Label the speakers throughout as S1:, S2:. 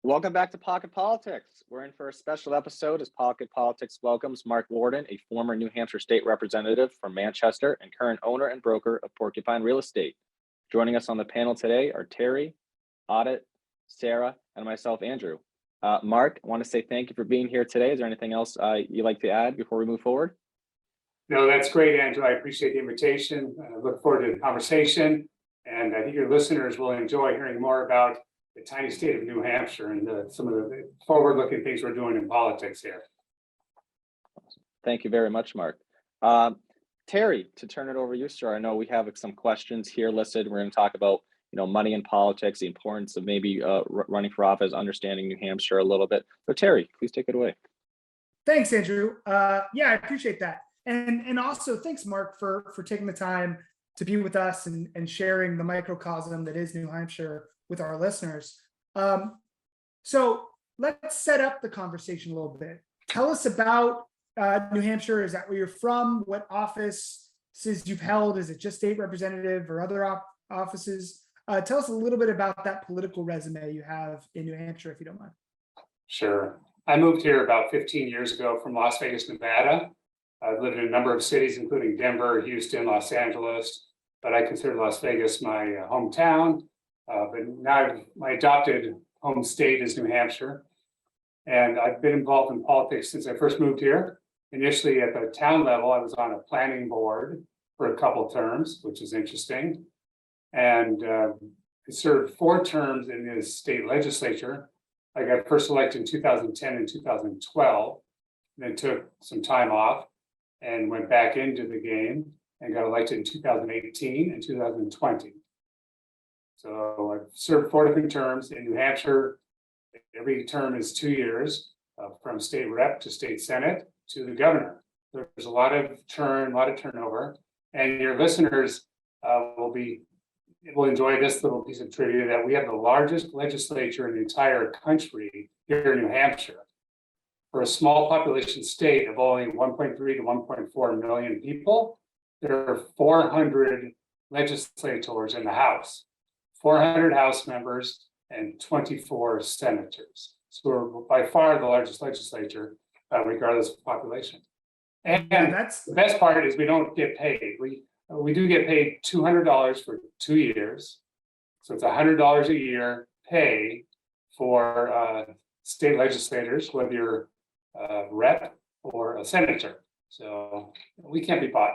S1: Welcome back to Pocket Politics. We're in for a special episode as Pocket Politics welcomes Mark Warden, a former New Hampshire State Representative from Manchester and current owner and broker of Porcupine Real Estate. Joining us on the panel today are Terry, Audit, Sarah, and myself, Andrew. Mark, I want to say thank you for being here today. Is there anything else you'd like to add before we move forward?
S2: No, that's great, Andrew. I appreciate the invitation. I look forward to the conversation, and I think your listeners will enjoy hearing more about the tiny state of New Hampshire and some of the forward-looking things we're doing in politics here.
S1: Thank you very much, Mark. Terry, to turn it over to you, sir. I know we have some questions here listed. We're going to talk about, money in politics, the importance of maybe running for office, understanding New Hampshire a little bit. So Terry, please take it away.
S3: Thanks, Andrew. Yeah, I appreciate that. And also thanks, Mark, for taking the time to be with us and sharing the microcosm that is New Hampshire with our listeners. So let's set up the conversation a little bit. Tell us about New Hampshire. Is that where you're from? What offices you've held? Is it just state representative or other offices? Tell us a little bit about that political resume you have in New Hampshire, if you don't mind.
S2: Sure. I moved here about 15 years ago from Las Vegas, Nevada. I've lived in a number of cities, including Denver, Houston, Los Angeles, but I consider Las Vegas my hometown. But now my adopted home state is New Hampshire. And I've been involved in politics since I first moved here. Initially at the town level, I was on a planning board for a couple of terms, which is interesting. And I served 4 terms in the state legislature. I got first elected in 2010 and 2012, then took some time off and went back into the game and got elected in 2018 and 2020. So I've served 4 different terms in New Hampshire. Every term is 2 years, from state rep to state senate to the governor. There's a lot of turnover, and your listeners will enjoy this little piece of trivia that we have the largest legislature in the entire country here in New Hampshire. For a small population state of only 1.3 to 1.4 million people, there are 400 legislators in the House, 400 House members, and 24 senators. So we're by far the largest legislature, regardless of population. And that's the best part is we don't get paid. We do get paid $200 for 2 years. So it's $100 a year pay for state legislators, whether you're a rep or a senator. So we can't be bought.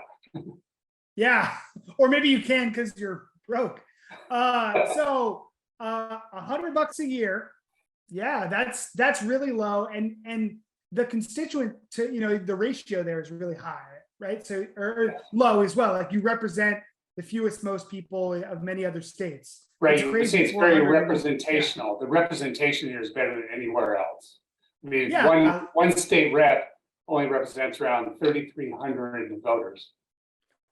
S3: Yeah, or maybe you can because you're broke. So $100 a year. Yeah, that's really low. And the constituent to, the ratio there is really high, right? So, or low as well. Like you represent the fewest, most people of many other states.
S2: Right, it's very representational. Yeah. The representation here is better than anywhere else. I mean, yeah, one state rep only represents around 3,300 voters.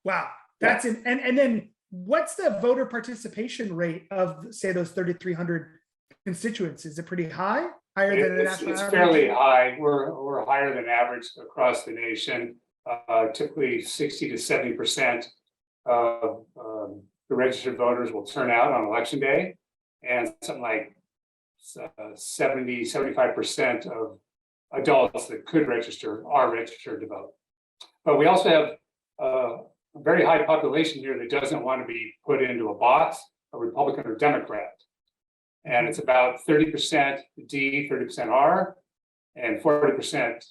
S3: Wow, that's and then what's the voter participation rate of, say, those 3,300 constituents? Is it pretty high? Higher than the national average? It's fairly
S2: high. We're higher than average across the nation. Typically 60 to 70% of the registered voters will turn out on election day, and something like 75% of adults that could register are registered to vote. But we also have a very high population here that doesn't want to be put into a box, a Republican or Democrat. And it's about 30% D, 30% R, and 40%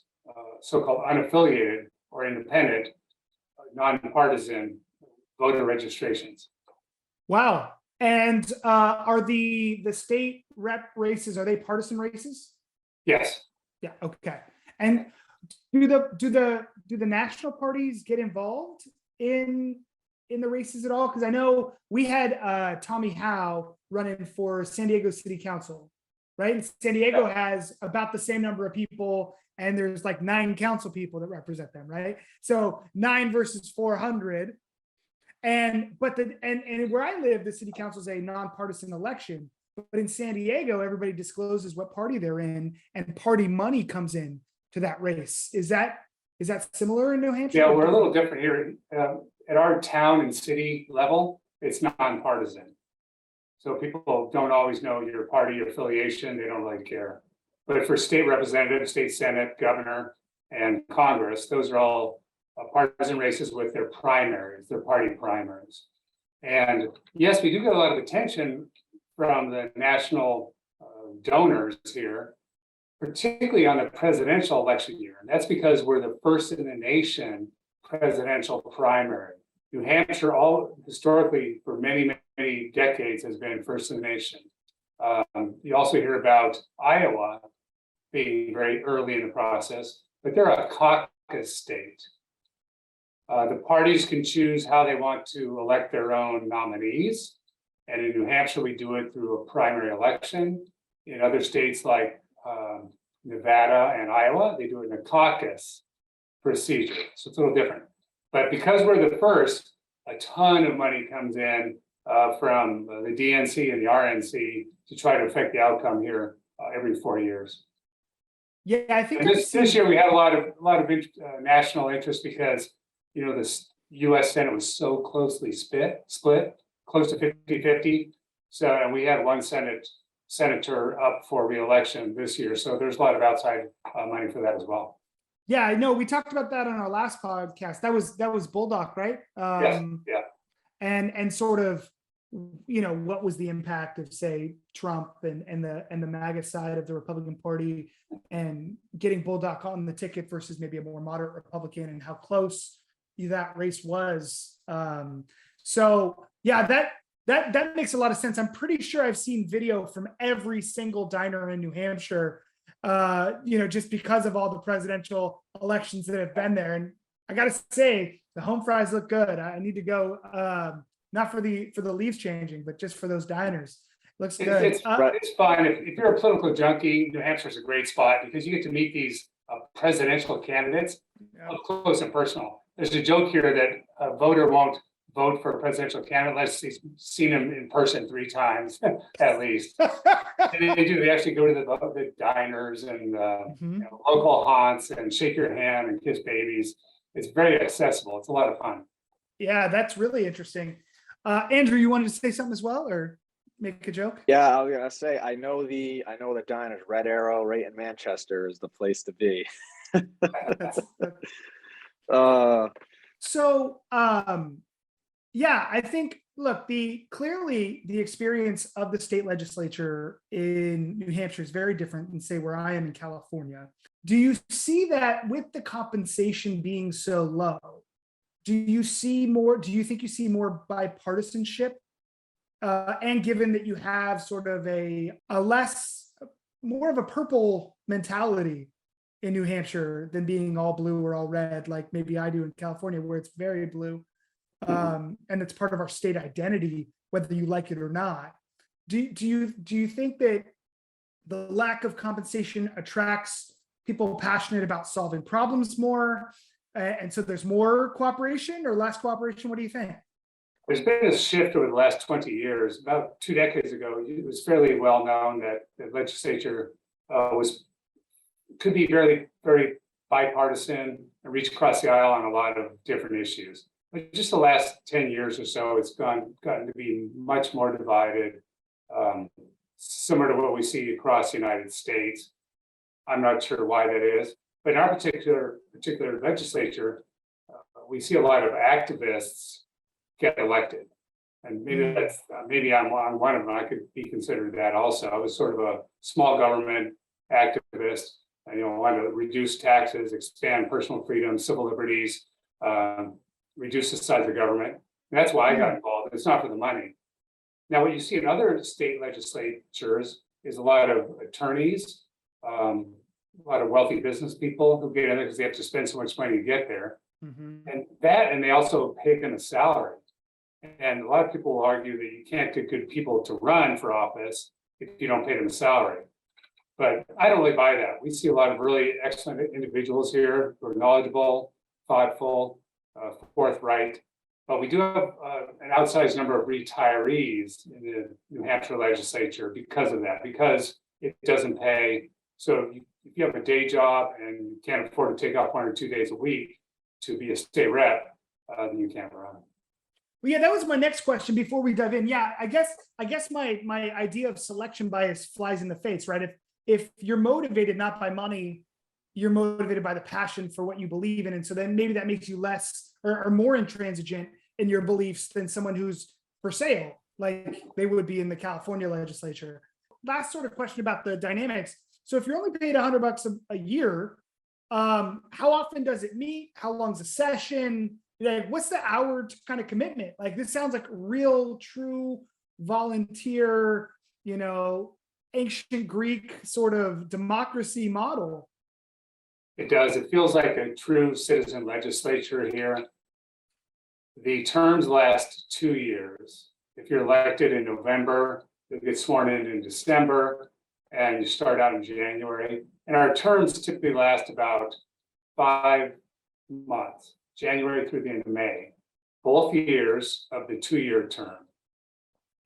S2: so-called unaffiliated or independent, nonpartisan voter registrations.
S3: Wow. And are the state rep races, are they partisan races?
S2: Yes.
S3: Yeah, okay. And do the national parties get involved in the races at all? Because I know we had Tommy Howe running for San Diego City Council, right? And San Diego has about the same number of people, and there's like 9 council people that represent them, right? So 9 versus 400. And where I live, the city council is a nonpartisan election. But in San Diego, everybody discloses what party they're in, and party money comes in to that race. Is that similar in New Hampshire?
S2: Yeah, we're a little different here. At our town and city level, it's nonpartisan. So people don't always know your party affiliation. They don't really care. But for state representative, state senate, governor, and Congress, those are all partisan races with their primaries, their party primaries. And yes, we do get a lot of attention from the national donors here, particularly on the presidential election year. And that's because we're the first in the nation presidential primary. New Hampshire, all historically for many, many decades, has been first in the nation. You also hear about Iowa being very early in the process, but they're a caucus state. The parties can choose how they want to elect their own nominees. And in New Hampshire, we do it through a primary election. In other states like Nevada and Iowa, they do it in a caucus procedure. So it's a little different. But because we're the first, a ton of money comes in from the DNC and the RNC to try to affect the outcome here every 4 years.
S3: Yeah, I think
S2: And this year we had a lot of national interest because this U.S. Senate was so closely split, close to 50-50. So, and we had one senator up for re-election this year. So there's a lot of outside money for that as well.
S3: Yeah, I know. We talked about that on our last podcast. That was Bulldog, right?
S2: Yes. Yeah.
S3: And sort of, what was the impact of, say, Trump and the MAGA side of the Republican Party, and getting Bulldog on the ticket versus maybe a more moderate Republican, and how close that race was. So yeah, that makes a lot of sense. I'm pretty sure I've seen video from every single diner in New Hampshire, just because of all the presidential elections that have been there. And I gotta say, the home fries look good. I need to go, not for the leaves changing, but just for those diners. Looks good.
S2: It's fun. If you're a political junkie, New Hampshire's a great spot because you get to meet these presidential candidates up close and personal. There's a joke here that a voter won't vote for a presidential candidate unless he's seen him in person 3 times at least. And they do. They actually go to the diners and local haunts and shake your hand and kiss babies. It's very accessible. It's a lot of fun.
S3: Yeah, that's really interesting. Andrew, you wanted to say something as well, or make a joke?
S1: Yeah, I was gonna say I know the diners. Red Arrow right in Manchester is the place to be.
S3: Yeah, I think, look, clearly the experience of the state legislature in New Hampshire is very different than, say, where I am in California. Do you see that with the compensation being so low? Do you think you see more bipartisanship? And given that you have sort of more of a purple mentality in New Hampshire than being all blue or all red, like maybe I do in California, where it's very blue. And it's part of our state identity, whether you like it or not. Do you think that the lack of compensation attracts people passionate about solving problems more, and so there's more cooperation or less cooperation? What do you think?
S2: There's been a shift over the last 20 years. About 2 decades ago, it was fairly well known that the legislature could be very, very bipartisan and reach across the aisle on a lot of different issues. But just the last 10 years or so, it's gotten to be much more divided, similar to what we see across the United States. I'm not sure why that is, but in our particular legislature, we see a lot of activists get elected, and maybe I'm one of them. I could be considered that also. I was sort of a small government activist. I want to reduce taxes, expand personal freedom, civil liberties. Reduce the size of government. And that's why I got involved. It's not for the money. Now, what you see in other state legislatures is a lot of attorneys, a lot of wealthy business people who get in there because they have to spend so much money to get there. And they also pay them a salary. And a lot of people will argue that you can't get good people to run for office if you don't pay them a salary. But I don't really buy that. We see a lot of really excellent individuals here who are knowledgeable, thoughtful, forthright, but we do have an outsized number of retirees in the New Hampshire legislature because of that, because it doesn't pay. So if you have a day job and you can't afford to take off 1 or 2 days a week to be a state rep, then you can't run.
S3: Well, yeah, that was my next question before we dive in. Yeah, I guess my idea of selection bias flies in the face, right? If you're motivated not by money, you're motivated by the passion for what you believe in. And so then maybe that makes you less or more intransigent in your beliefs than someone who's for sale, like they would be in the California legislature. Last sort of question about the dynamics. So if you're only paid $100 a year, how often does it meet? How long's a session? Like, what's the hour kind of commitment? Like, this sounds like real, true volunteer, ancient Greek sort of democracy model.
S2: It does. It feels like a true citizen legislature here. The terms last 2 years. If you're elected in November, you'll get sworn in December, and you start out in January. And our terms typically last about 5 months, January through the end of May, both years of the 2-year term.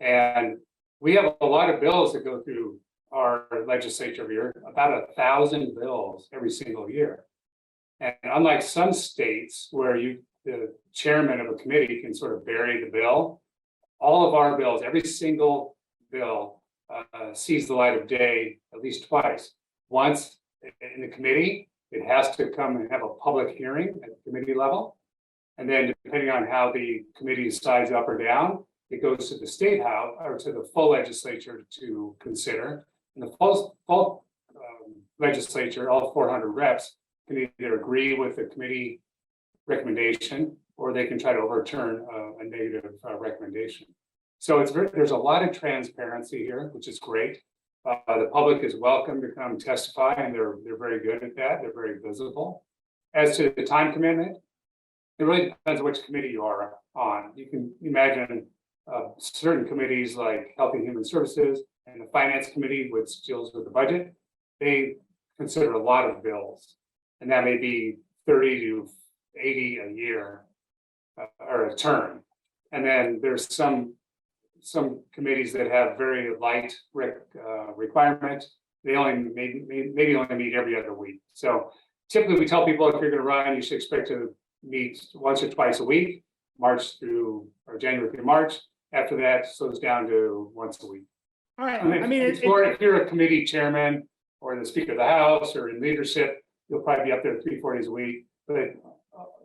S2: And we have a lot of bills that go through our legislature every year, about 1,000 bills every single year. And unlike some states where the chairman of a committee can sort of bury the bill, all of our bills, every single bill sees the light of day at least twice. Once in the committee, it has to come and have a public hearing at the committee level. And then depending on how the committee decides up or down, it goes to the state house or to the full legislature to consider. And the full legislature, all 400 reps, can either agree with the committee recommendation or they can try to overturn a negative recommendation. So there's a lot of transparency here, which is great. The public is welcome to come testify, and they're very good at that. They're very visible. As to the time commitment, it really depends on which committee you are on. You can imagine certain committees like Health and Human Services and the Finance Committee, which deals with the budget, they consider a lot of bills, and that may be 30 to 80 a year or a term. And then there's some committees that have very light requirement. They only maybe only meet every other week. So typically we tell people if you're going to run, you should expect to meet once or twice a week, January through March. After that, it slows down to once a week.
S3: All right.
S2: If you're a committee chairman or the Speaker of the House or in leadership, you'll probably be up there 3-4 days a week. But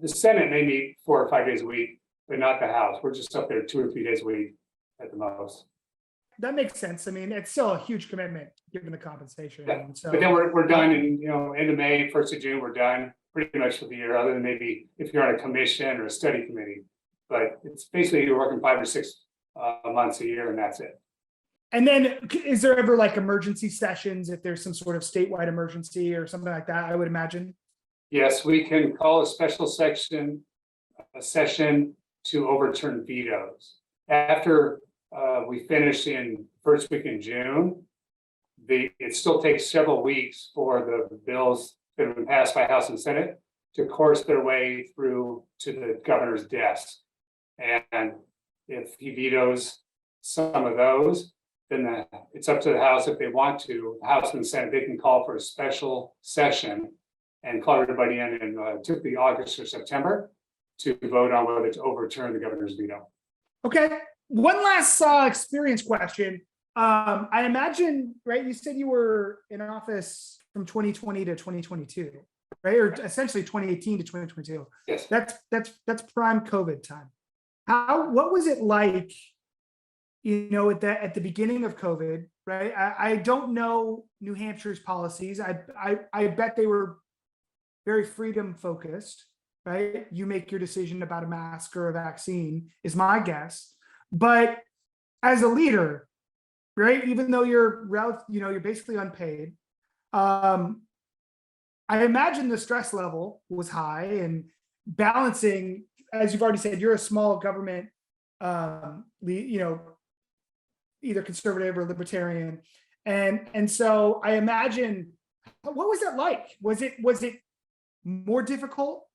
S2: the Senate may meet 4 or 5 days a week, but not the House. We're just up there 2 or 3 days a week at the most.
S3: That makes sense. I mean, it's still a huge commitment given the compensation.
S2: Yeah.
S3: So,
S2: but then we're done in end of May, 1st of June, we're done pretty much for the year, other than maybe if you're on a commission or a study committee. But it's basically you're working 5 or 6 months a year, and that's it.
S3: And then is there ever like emergency sessions if there's some sort of statewide emergency or something like that, I would imagine? Yes,
S2: we can call a special session to overturn vetoes. After we finish in first week in June, it still takes several weeks for the bills that have been passed by House and Senate to course their way through to the governor's desk. And if he vetoes some of those, then it's up to the House if they want to. The House and the Senate, they can call for a special session and call everybody in typically August or September to vote on whether to overturn the governor's veto. Okay. One last experience question. I imagine, right, you said you were in office from 2020 to 2022, right? Or essentially 2018 to 2022. Yes. That's prime COVID time. What was it like, at the beginning of COVID, right? I don't know New Hampshire's policies. I bet they were very freedom focused, right? You make your decision about a mask or a vaccine is my guess. But as a leader, right, even though you're basically unpaid, I imagine the stress level was high, and balancing, as you've already said, you're a small government, either conservative or libertarian, and so I imagine, what was that like? Was it more difficult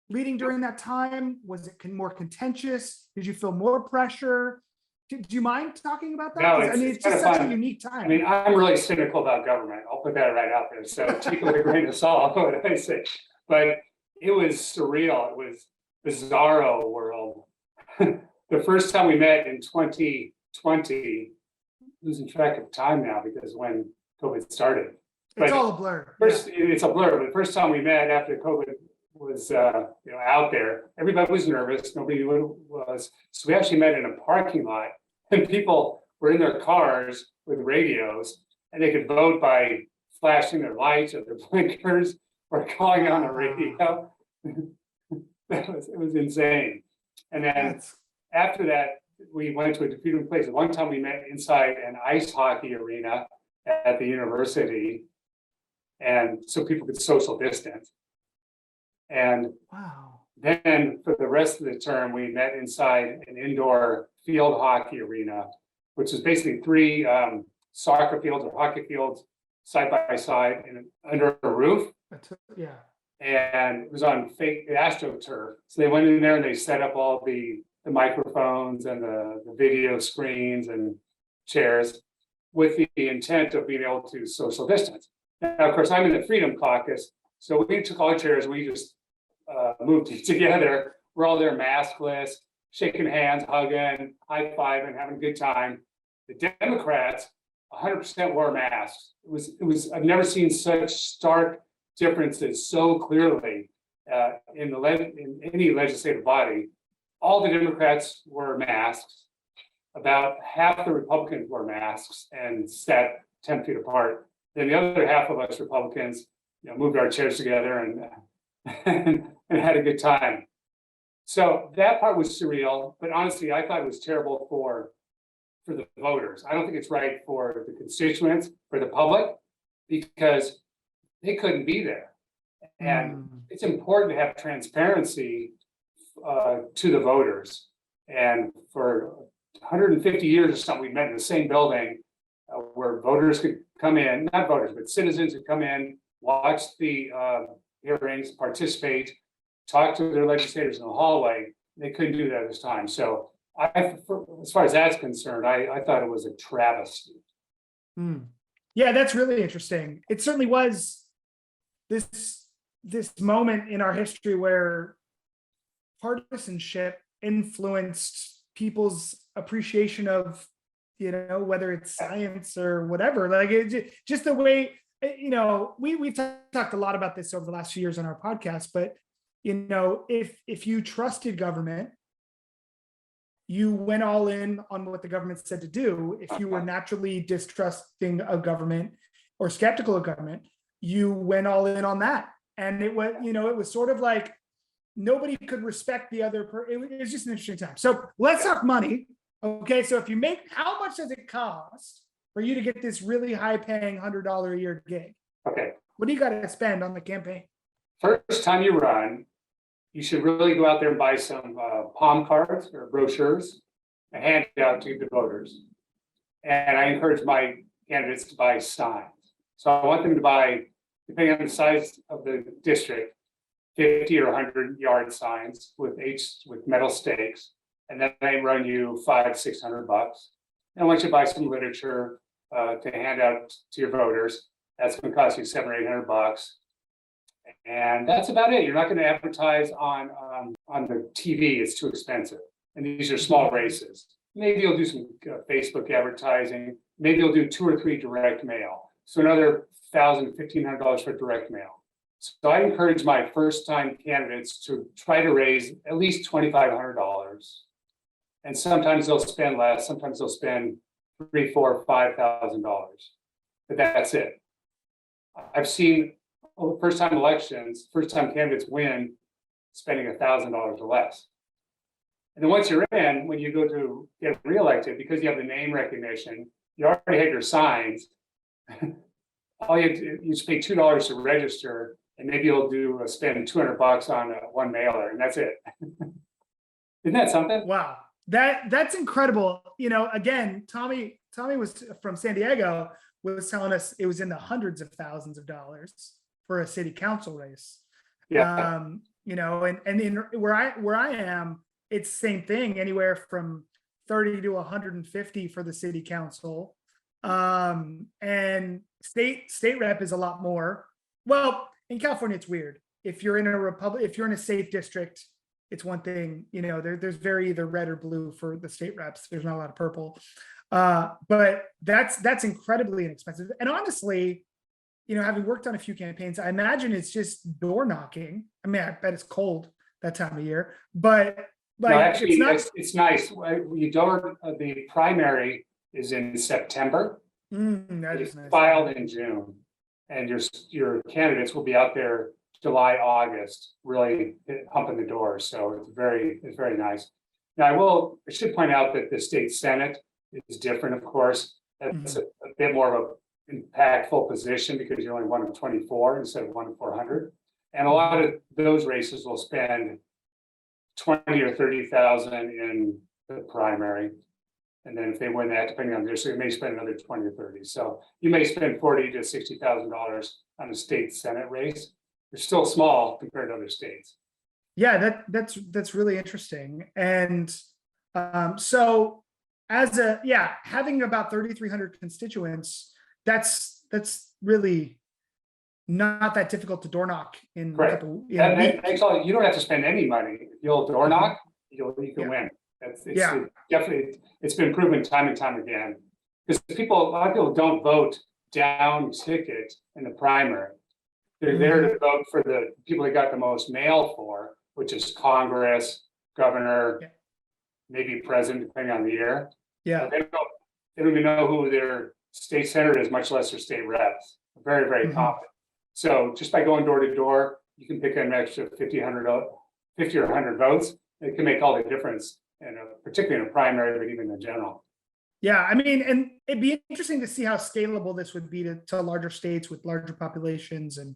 S2: leading during that time? Was it more contentious? Did you feel more pressure? Do you mind talking about that? No, it's just such a unique time. I mean, I'm really cynical about government. I'll put that right out there. So take it with a grain of salt, what I say. But it was surreal. It was bizarro world. the first time we met in 2020, losing track of time now because when COVID started.
S3: It's
S2: But
S3: all a blur.
S2: First, it's a blur, but the first time we met after COVID was, out there, everybody was nervous, nobody knew what it was. So we actually met in a parking lot and people were in their cars with radios and they could vote by flashing their lights or their blinkers or calling on the radio. It was insane. And then
S3: That's-
S2: after that, we went to a few different places. One time we met inside an ice hockey arena at the university. And so people could social distance. And
S3: wow.
S2: then for the rest of the term, we met inside an indoor field hockey arena, which is basically three soccer fields or hockey fields side by side and under a roof.
S3: Yeah.
S2: And it was on fake AstroTurf. So they went in there and they set up all the microphones and the video screens and chairs with the intent of being able to social distance. Now, of course, I'm in the Freedom Caucus, so we took all chairs, we just moved together. We're all there maskless, shaking hands, hugging, high-fiving, having a good time. The Democrats, 100% wore masks. It was. I've never seen such stark differences so clearly in any legislative body. All the Democrats wore masks. About half the Republicans wore masks and sat 10 feet apart. Then the other half of us Republicans, moved our chairs together and had a good time. So that part was surreal, but honestly, I thought it was terrible for the voters. I don't think it's right for the constituents, for the public, because they couldn't be there. And it's important to have transparency to the voters. And for 150 years or something, we met in the same building where voters could come in, not voters, but citizens could come in, watch the hearings, participate, talk to their legislators in the hallway. They couldn't do that this time. So as far as that's concerned, I thought it was a travesty.
S3: Yeah, that's really interesting. It certainly was this moment in our history where partisanship influenced people's appreciation of, whether it's science or whatever, like just the way, we've talked a lot about this over the last few years on our podcast, but if you trusted government, you went all in on what the government said to do. If you were naturally distrusting of government or skeptical of government, you went all in on that. And it was sort of like nobody could respect the other person. It was just an interesting time. So let's talk money. Okay, so if you how much does it cost for you to get this really high paying $100 a year gig?
S2: Okay.
S3: What do you got to spend on the campaign?
S2: First time you run, you should really go out there and buy some palm cards or brochures and hand it out to the voters. And I encourage my candidates to buy signs. So I want them to buy, depending on the size of the district, 50 or 100 yard signs with metal stakes. And then they run you $500-600. And I want you to buy some literature to hand out to your voters. That's going to cost you $700 or $800. And that's about it. You're not going to advertise on the TV. It's too expensive. And these are small races. Maybe you'll do some Facebook advertising. Maybe you'll do 2 or 3 direct mail. So another $1,000-1,500 for direct mail. So I encourage my first-time candidates to try to raise at least $2,500. And sometimes they'll spend less. Sometimes they'll spend $3,000, $4,000, $5,000. But that's it. I've seen first-time elections, first-time candidates win spending $1,000 or less. And then once you're in, when you go to get reelected, because you have the name recognition, you already have your signs. All you just pay $2 to register, and maybe you'll spend $200 on one mailer, and that's it. Isn't that something?
S3: Wow, that's incredible. Again, Tommy was from San Diego, was telling us it was in the hundreds of thousands of dollars for a city council race.
S2: Yeah.
S3: And in where I am, it's the same thing, anywhere from 30 to 150 for the city council. And state rep is a lot more. Well, in California, it's weird. If you're in a safe district, it's one thing, there's very either red or blue for the state reps. There's not a lot of purple. But that's incredibly inexpensive. And honestly, having worked on a few campaigns, I imagine it's just door knocking. I mean, I bet it's cold that time of year, but
S2: No, actually, it's nice. The primary is in September.
S3: That
S2: It's
S3: is nice.
S2: filed in June, and your candidates will be out there July, August, really humping the door. So it's very nice. Now, I should point out that the state Senate is different, of course. That's a bit more of an impactful position because you're only one of 24 instead of one of 400. And a lot of those races will spend 20 or 30,000 in the primary. And then if they win that, depending on their, so you may spend another 20 or 30. So you may spend $40,000 to $60,000 on a state Senate race. They're still small compared to other states.
S3: Yeah, that's really interesting. And so having about 3,300 constituents, that's really not that difficult to door knock in a couple.
S2: You don't have to spend any money. If you'll door knock, you can win. It's been proven time and time again. Because a lot of people don't vote down ticket in the primary. They're there to vote for the people they got the most mail for, which is Congress, governor, maybe president, depending on the year.
S3: Yeah.
S2: They don't even know who their state senator is, much less their state reps. Very, very confident. So just by going door to door, you can pick an extra 50 or 100 votes. It can make all the difference, particularly in a primary, but even in general.
S3: Yeah, I mean, and it'd be interesting to see how scalable this would be to larger states with larger populations. And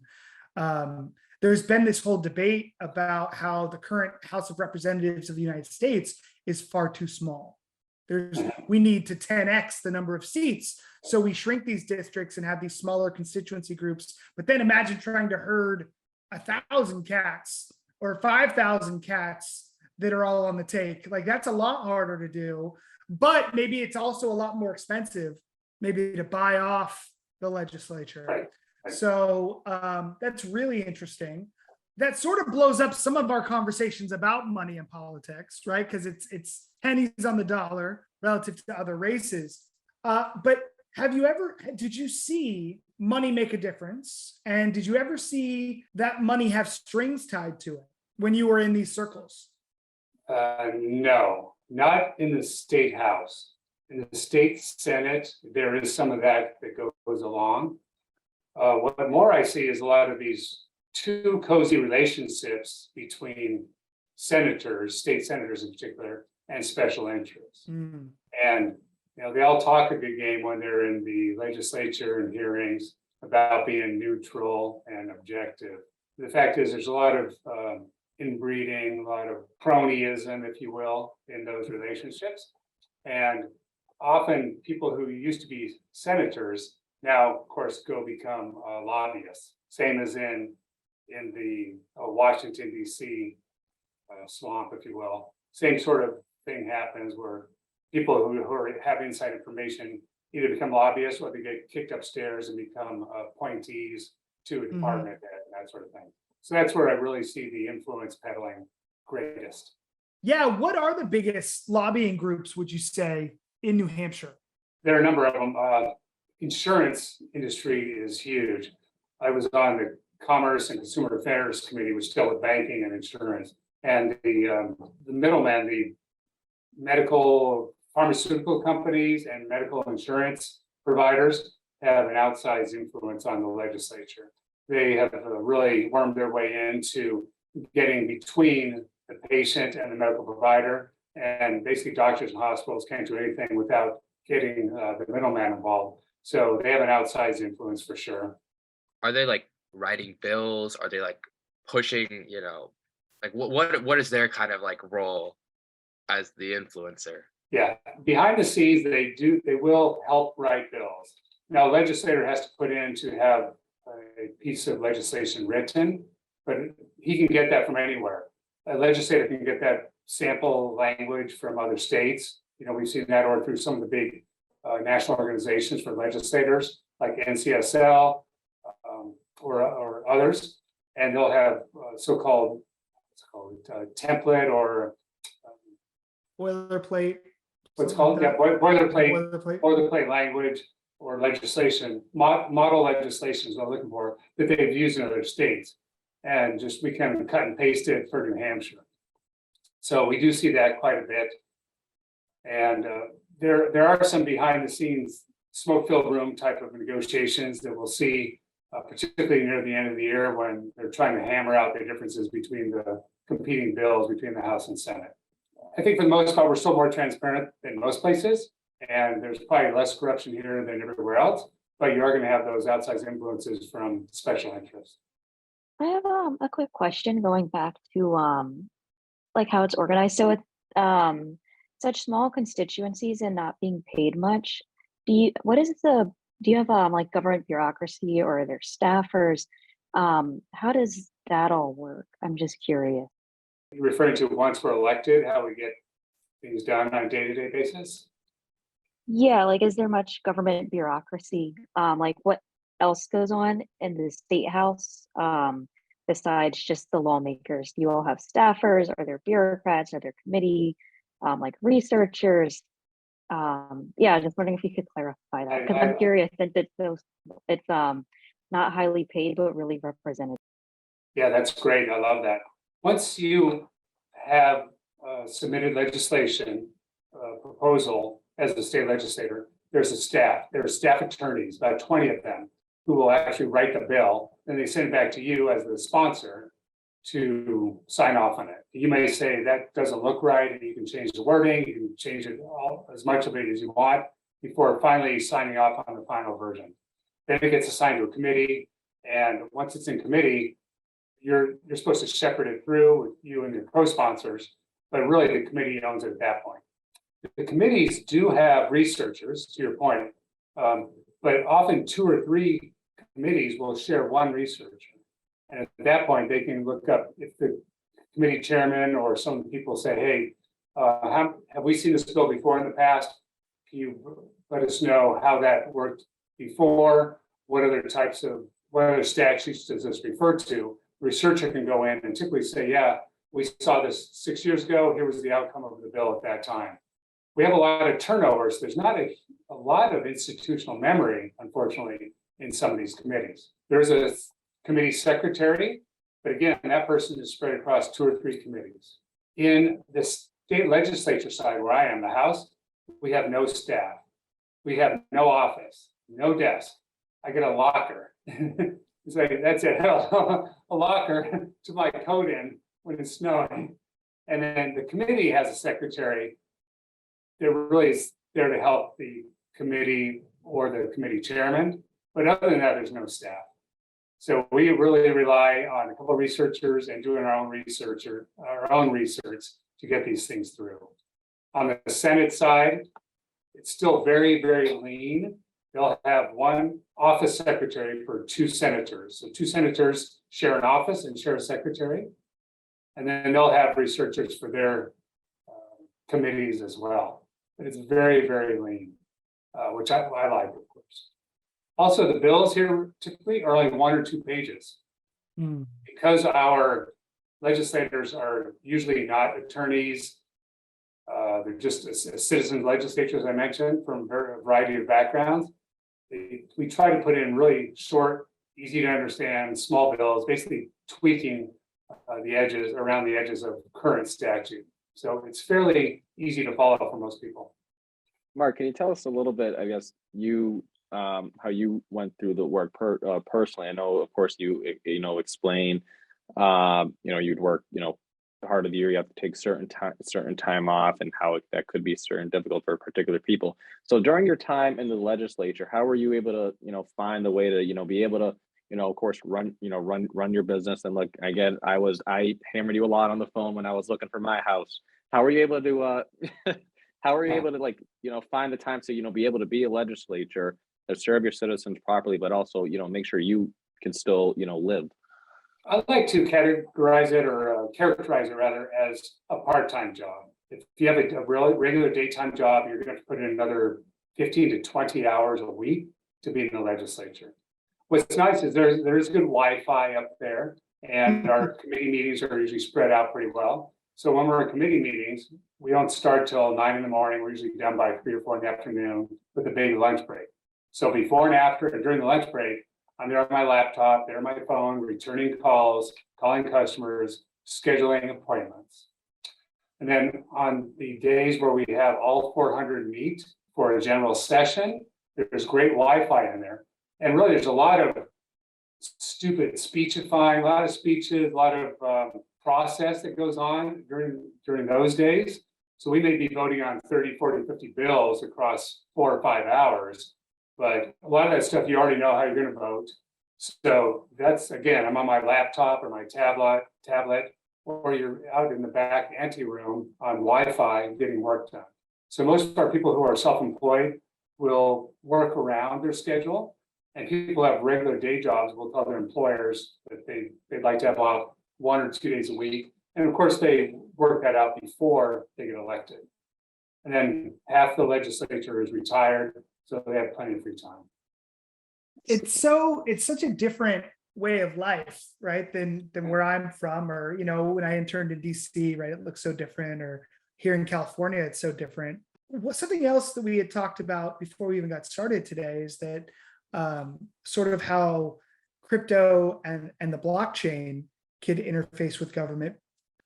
S3: there's been this whole debate about how the current House of Representatives of the United States is far too small. We need to 10x the number of seats. So we shrink these districts and have these smaller constituency groups. But then imagine trying to herd 1,000 cats or 5,000 cats that are all on the take. Like, that's a lot harder to do. But maybe it's also a lot more expensive, maybe, to buy off the legislature.
S2: Right.
S3: So that's really interesting. That sort of blows up some of our conversations about money in politics, right? Because it's pennies on the dollar relative to other races. But did you see money make a difference? And did you ever see that money have strings tied to it when you were in these circles?
S2: No, not in the state house. In the state Senate, there is some of that goes along. What more I see is a lot of these too cozy relationships between senators, state senators in particular, and special interests. And they all talk a good game when they're in the legislature and hearings about being neutral and objective. The fact is, there's a lot of inbreeding, a lot of cronyism, if you will, in those relationships. And often people who used to be senators now, of course, become lobbyists. Same as in the Washington, D.C. Swamp, if you will. Same sort of thing happens where people who have inside information either become lobbyists or they get kicked upstairs and become appointees to a department head and that sort of thing. So that's where I really see the influence peddling greatest.
S3: Yeah, what are the biggest lobbying groups, would you say, in New Hampshire?
S2: There are a number of them. Insurance industry is huge. I was on the Commerce and Consumer Affairs Committee, which dealt with banking and insurance. And the middlemen, the medical pharmaceutical companies and medical insurance providers have an outsized influence on the legislature. They have really wormed their way into getting between the patient and the medical provider. And basically doctors and hospitals can't do anything without getting the middleman involved. So they have an outsized influence for sure.
S4: Are they like writing bills? Are they like pushing, like what is their kind of like role as the influencer?
S2: Yeah, behind the scenes, they will help write bills. Now, a legislator has to put in to have a piece of legislation written, but he can get that from anywhere. A legislator can get that sample language from other states. We've seen that, or through some of the big national organizations for legislators like NCSL or others, and they'll have so-called what's called template or
S3: Boilerplate.
S2: what's
S3: something
S2: called,
S3: like
S2: yeah,
S3: that.
S2: boilerplate
S3: Boilerplate.
S2: language or legislation, model legislation is what I'm looking for, that they've used in other states. And just we can cut and paste it for New Hampshire. So we do see that quite a bit. And there are some behind the scenes smoke-filled room type of negotiations that we'll see, particularly near the end of the year when they're trying to hammer out the differences between the competing bills between the House and Senate. I think for the most part, we're still more transparent than most places, and there's probably less corruption here than everywhere else, but you are going to have those outsized influences from special interests.
S5: I have a quick question going back to like how it's organized. So with such small constituencies and not being paid much, do you have like government bureaucracy or are there staffers? How does that all work? I'm just curious.
S2: You're referring to once we're elected, how we get things done on a day-to-day basis?
S5: Yeah, like is there much government bureaucracy? Like what else goes on in the state house besides just the lawmakers? Do you all have staffers? Are there bureaucrats? Are there committee like researchers? Yeah, just wondering if you could clarify that because I'm curious that it's not highly paid but really represented.
S2: Yeah, that's great. I love that. Once you have submitted legislation proposal as the state legislator, there's a staff. There are staff attorneys, about 20 of them, who will actually write the bill. Then they send it back to you as the sponsor to sign off on it. You may say that doesn't look right, and you can change the wording, you can change it as much of it as you want before finally signing off on the final version. Then it gets assigned to a committee, and once it's in committee, you're supposed to shepherd it through with you and your co-sponsors, but really the committee owns it at that point. The committees do have researchers, to your point, but often 2 or 3 committees will share one researcher. And at that point, they can look up if the committee chairman or some of the people say, hey, have we seen this bill before in the past? Can you let us know how that worked before? What other statutes does this refer to? The researcher can go in and typically say, yeah, we saw this 6 years ago. Here was the outcome of the bill at that time. We have a lot of turnovers. There's not a lot of institutional memory, unfortunately, in some of these committees. There's a committee secretary, but again, that person is spread across 2 or 3 committees. In the state legislature side, where I am, the House, we have no staff. We have no office, no desk. I get a locker. It's like, that's it, a locker to my coat in when it's snowing. And then the committee has a secretary. They're really there to help the committee or the committee chairman. But other than that, there's no staff. So we really rely on a couple of researchers and doing our own research to get these things through. On the Senate side, it's still very, very lean. They'll have one office secretary for 2 senators. So 2 senators share an office and share a secretary. And then they'll have researchers for their committees as well. But it's very, very lean, which I like, of course. Also, the bills here typically are only 1 or 2 pages. Because our legislators are usually not attorneys. They're just citizen legislators, as I mentioned, from a variety of backgrounds. We try to put in really short, easy to understand, small bills, basically tweaking the edges around the edges of current statute. So it's fairly easy to follow for most people.
S1: Mark, can you tell us a little bit, I guess, how you went through the work personally? I know, of course, you explain, you'd work, the heart of the year, you have to take certain time off, and how that could be difficult for particular people. So during your time in the legislature, how were you able to, find the way to, be able to, of course, run your business? And look, again, I hammered you a lot on the phone when I was looking for my house. How were you able to how are you able to find the time to, be able to be a legislature, to serve your citizens properly, but also, make sure you can still, live?
S2: I'd like to categorize it or characterize it rather as a part-time job. If you have a really regular daytime job, you're going to have to put in another 15 to 20 hours a week to be in the legislature. What's nice is there is good Wi-Fi up there. And our committee meetings are usually spread out pretty well. So when we're in committee meetings, we don't start till 9 in the morning. We're usually done by 3 or 4 in the afternoon with a big lunch break. So before and after and during the lunch break, I'm there on my laptop, there on my phone, returning calls, calling customers, scheduling appointments. And then on the days where we have all 400 meet for a general session, there's great Wi-Fi in there. And really, there's a lot of stupid speechifying, a lot of speeches, a lot of process that goes on during those days. So we may be voting on 30, 40, 50 bills across 4 or 5 hours, but a lot of that stuff you already know how you're going to vote. So that's, again, I'm on my laptop or my tablet, or you're out in the back ante room on Wi-Fi getting work done. So most of our people who are self-employed will work around their schedule, and people who have regular day jobs will tell their employers that they'd like to have off 1 or 2 days a week. And of course, they work that out before they get elected. And then half the legislature is retired, so they have plenty of free time.
S3: It's such a different way of life, right, than where I'm from, or when I interned in DC, right, it looks so different, or here in California it's so different. Something else that we had talked about before we even got started today is that sort of how crypto and the blockchain could interface with government.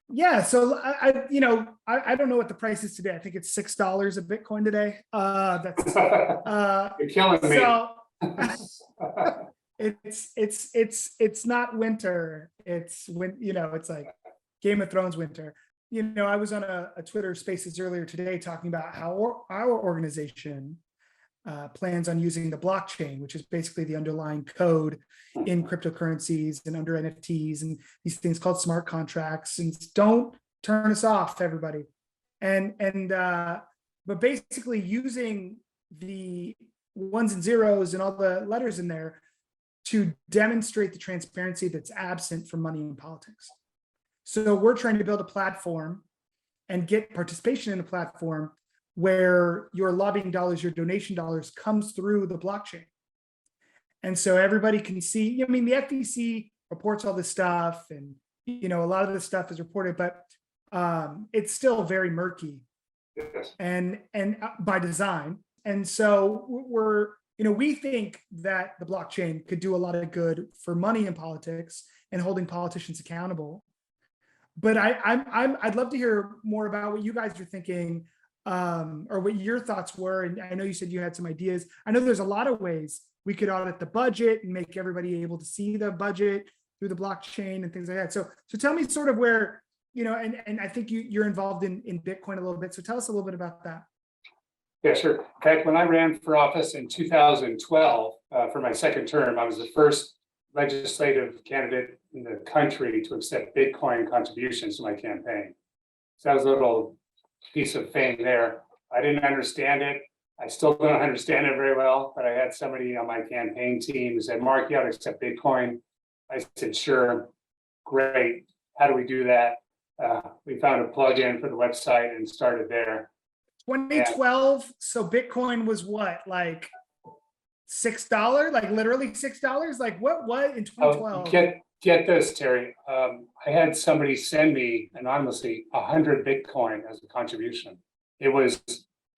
S3: Yeah, so I don't know what the price is today. I think it's $6 a Bitcoin today. That's
S2: You're killing me.
S3: So it's not winter. It's when it's like Game of Thrones winter. I was on a Twitter Spaces earlier today talking about how our organization plans on using the blockchain, which is basically the underlying code in cryptocurrencies and under NFTs and these things called smart contracts. And don't turn us off, everybody. But basically using the ones and zeros and all the letters in there to demonstrate the transparency that's absent from money in politics. So we're trying to build a platform and get participation in a platform where your lobbying dollars, your donation dollars comes through the blockchain. And so everybody can see, the FEC reports all this stuff, and a lot of this stuff is reported, but it's still very murky.
S2: Yes.
S3: And by design. And so we think that the blockchain could do a lot of good for money in politics and holding politicians accountable. But I'd love to hear more about what you guys are thinking, or what your thoughts were. And I know you said you had some ideas. I know there's a lot of ways we could audit the budget and make everybody able to see the budget through the blockchain and things like that. So tell me sort of where, and I think you're involved in Bitcoin a little bit. So tell us a little bit about that.
S2: Yeah, sure. In fact, when I ran for office in 2012 for my second term, I was the first legislative candidate in the country to accept Bitcoin contributions to my campaign. So that was a little piece of fame there. I didn't understand it. I still don't understand it very well, but I had somebody on my campaign team who said, Mark, you ought to accept Bitcoin. I said, sure, great. How do we do that? We found a plugin for the website and started there.
S3: 2012, so Bitcoin was what, like $6? Like literally $6? Like what in 2012?
S2: Get this, Terry. I had somebody send me anonymously 100 Bitcoin as a contribution. It was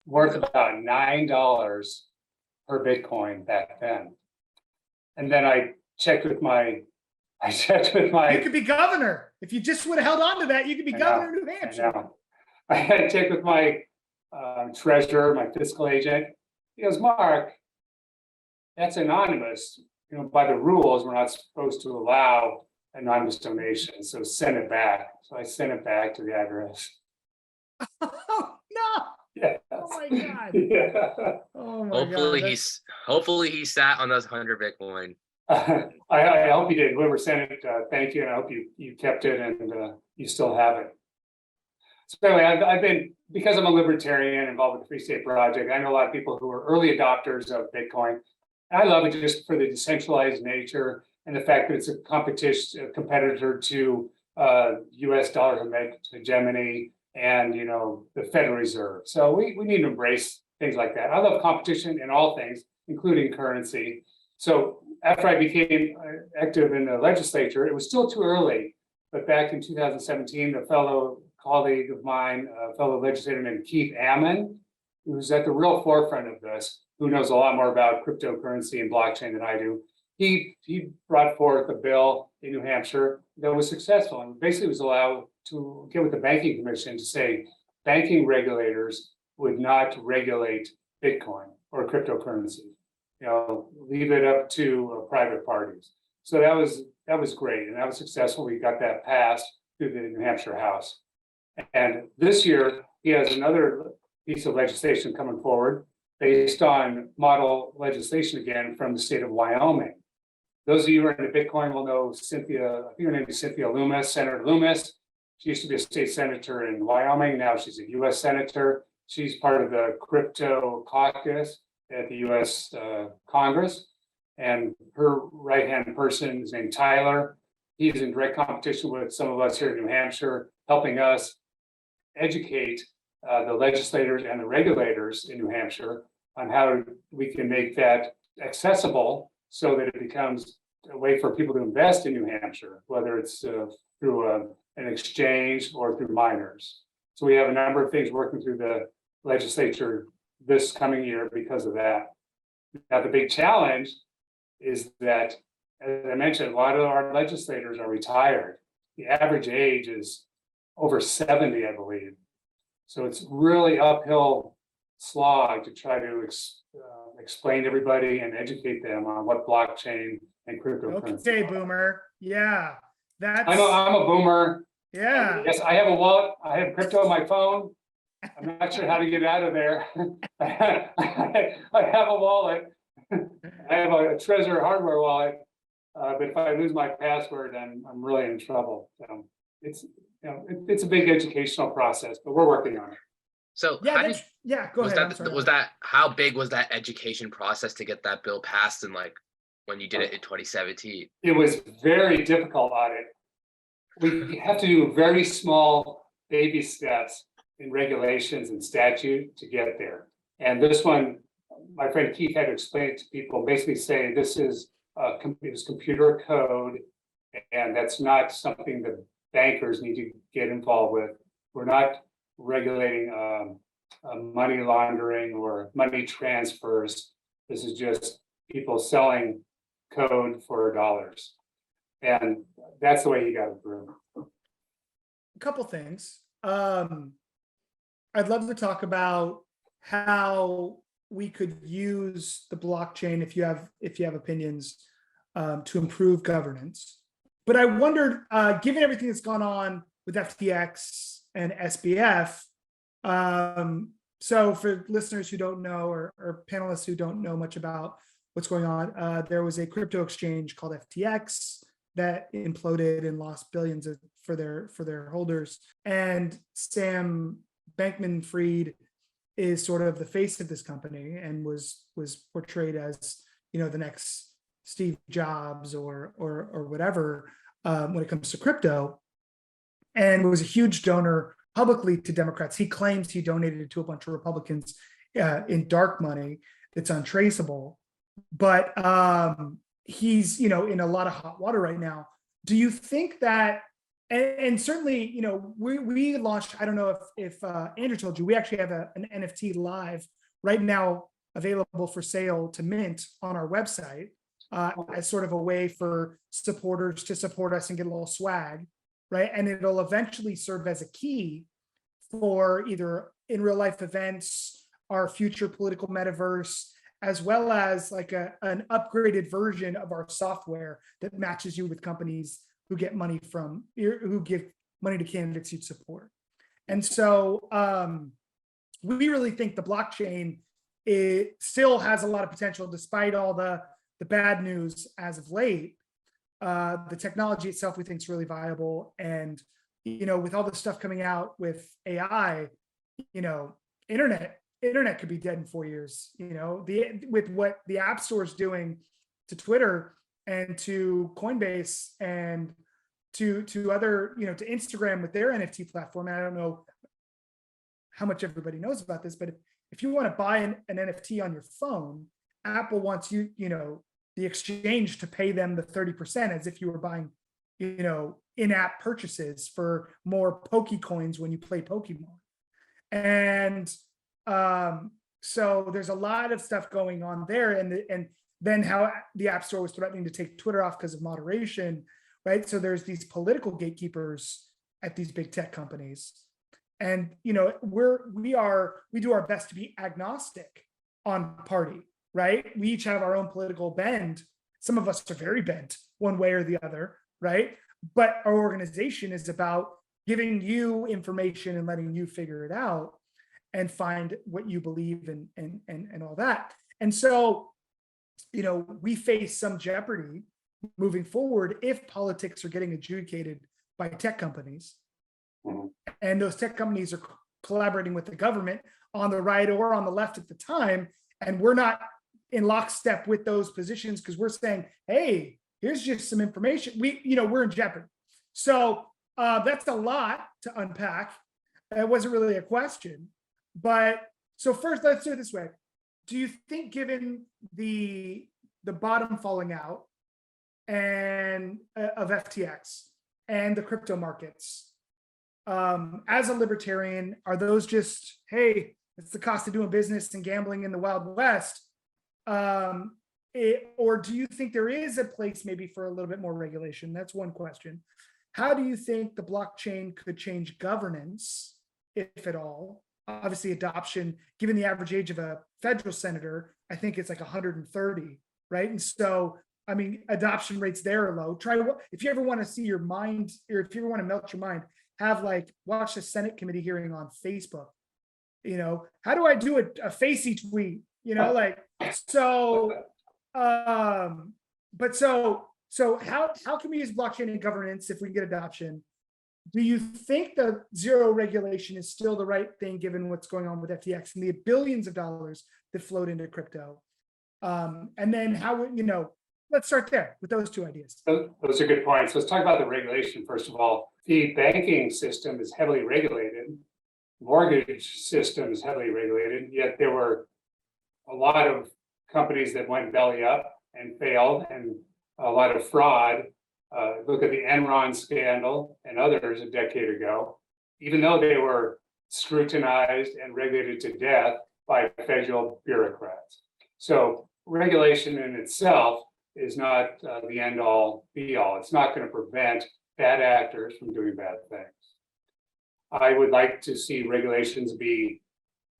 S2: worth about $9 per Bitcoin back then. And then I checked with my
S3: You could be governor. If you just would have held on to that, you could be governor of New Hampshire.
S2: I had to check with my treasurer, my fiscal agent. He goes, Mark, that's anonymous. By the rules, we're not supposed to allow anonymous donations. So send it back. So I sent it back to the address.
S3: Oh no!
S2: Yes.
S3: Oh my God!
S2: Yeah.
S3: Oh my God!
S4: Hopefully he sat on those 100 Bitcoin.
S2: I hope you did. Whoever sent it, thank you, and I hope you kept it and you still have it. So anyway, I've been, because I'm a libertarian involved with the Free State Project, I know a lot of people who are early adopters of Bitcoin. And I love it just for the decentralized nature and the fact that it's a competitor to U.S. dollar hegemony and the Federal Reserve. So we need to embrace things like that. I love competition in all things, including currency. So after I became active in the legislature, it was still too early. But back in 2017, a fellow colleague of mine, a fellow legislator named Keith Ammon, who's at the real forefront of this, who knows a lot more about cryptocurrency and blockchain than I do. He brought forth a bill in New Hampshire that was successful and basically was allowed to get with the banking commission to say banking regulators would not regulate Bitcoin or cryptocurrency. Leave it up to private parties. So that was great, and that was successful. We got that passed through the New Hampshire House. And this year, he has another piece of legislation coming forward based on model legislation again from the state of Wyoming. Those of you who are into Bitcoin will know Cynthia, I think her name is Cynthia Loomis, Senator Loomis. She used to be a state senator in Wyoming. Now she's a US senator. She's part of the crypto caucus at the US Congress. And her right-hand person is named Tyler. He's in direct competition with some of us here in New Hampshire, helping us educate the legislators and the regulators in New Hampshire on how we can make that accessible so that it becomes a way for people to invest in New Hampshire, whether it's through an exchange or through miners. So we have a number of things working through the legislature this coming year because of that. Now, the big challenge is that, as I mentioned, a lot of our legislators are retired. The average age is over 70, I believe. So it's really uphill slog to try to explain to everybody and educate them on what blockchain and cryptocurrency.
S3: Okay, boomer. Yeah, that's.
S2: I'm a boomer.
S3: Yeah.
S2: Yes, I have a wallet. I have crypto on my phone. I'm not sure how to get out of there. I have a wallet. I have a Treasure hardware wallet, but if I lose my password, I'm really in trouble. So it's a big educational process, but we're working on it.
S4: So
S3: Yeah, go
S4: was
S3: ahead.
S4: that how big was that education process to get that bill passed and like when you did it in 2017?
S2: It was very difficult audit. We have to do very small baby steps in regulations and statute to get there. And this one, my friend Keith had to explain it to people, basically say this is computer code, and that's not something that bankers need to get involved with. We're not regulating money laundering or money transfers. This is just people selling code for dollars. And that's the way you got it through.
S3: A couple things. I'd love to talk about how we could use the blockchain, if you have opinions, to improve governance. But I wondered, given everything that's gone on with FTX and SBF, so for listeners who don't know or panelists who don't know much about what's going on, there was a crypto exchange called FTX that imploded and lost billions for their holders. And Sam Bankman-Fried is sort of the face of this company and was portrayed as the next Steve Jobs or whatever when it comes to crypto, and was a huge donor publicly to Democrats. He claims he donated to a bunch of Republicans in dark money that's untraceable, but he's in a lot of hot water right now. Do you think that? And certainly, we launched, I don't know if Andrew told you, we actually have an NFT live right now available for sale to mint on our website as sort of a way for supporters to support us and get a little swag, right? And it'll eventually serve as a key for either in real life events, our future political metaverse, as well as like an upgraded version of our software that matches you with companies who give money to candidates you'd support. And so we really think the blockchain, it still has a lot of potential despite all the bad news as of late. The technology itself we think is really viable. And with all the stuff coming out with AI, internet could be dead in 4 years. With what the App Store is doing to Twitter and to Coinbase and to other, to Instagram with their NFT platform. And I don't know how much everybody knows about this, but if you want to buy an NFT on your phone, Apple wants you, the exchange to pay them the 30% as if you were buying, in-app purchases for more Poke coins when you play Pokemon. And so there's a lot of stuff going on there, and then how the App Store was threatening to take Twitter off because of moderation, right? So there's these political gatekeepers at these big tech companies, and we do our best to be agnostic on party, right? We each have our own political bend. Some of us are very bent one way or the other, right? But our organization is about giving you information and letting you figure it out and find what you believe in and all that. And so, we face some jeopardy moving forward if politics are getting adjudicated by tech companies. And those tech companies are collaborating with the government on the right or on the left at the time. And we're not in lockstep with those positions because we're saying, hey, here's just some information. We're in jeopardy. So that's a lot to unpack. It wasn't really a question. But so first, let's do it this way. Do you think, given the bottom falling out and of FTX and the crypto markets, as a libertarian, are those just, hey, it's the cost of doing business and gambling in the Wild West? Or do you think there is a place maybe for a little bit more regulation? That's one question. How do you think the blockchain could change governance, if at all? Obviously, adoption, given the average age of a federal senator, I think it's like 130, right? And so, adoption rates there are low. If you ever want to see your mind, or if you ever want to melt your mind, watch the Senate committee hearing on Facebook. How do I do a facey tweet? So how can we use blockchain in governance if we can get adoption? Do you think the zero regulation is still the right thing given what's going on with FTX and the billions of dollars that flowed into crypto? And then let's start there with those two ideas.
S2: Those are good points. Let's talk about the regulation. First of all, the banking system is heavily regulated. Mortgage system is heavily regulated, yet there were a lot of companies that went belly up and failed, and a lot of fraud. Look at the Enron scandal and others a decade ago. Even though they were scrutinized and regulated to death by federal bureaucrats. So regulation in itself is not the end all be all. It's not going to prevent bad actors from doing bad things. I would like to see regulations be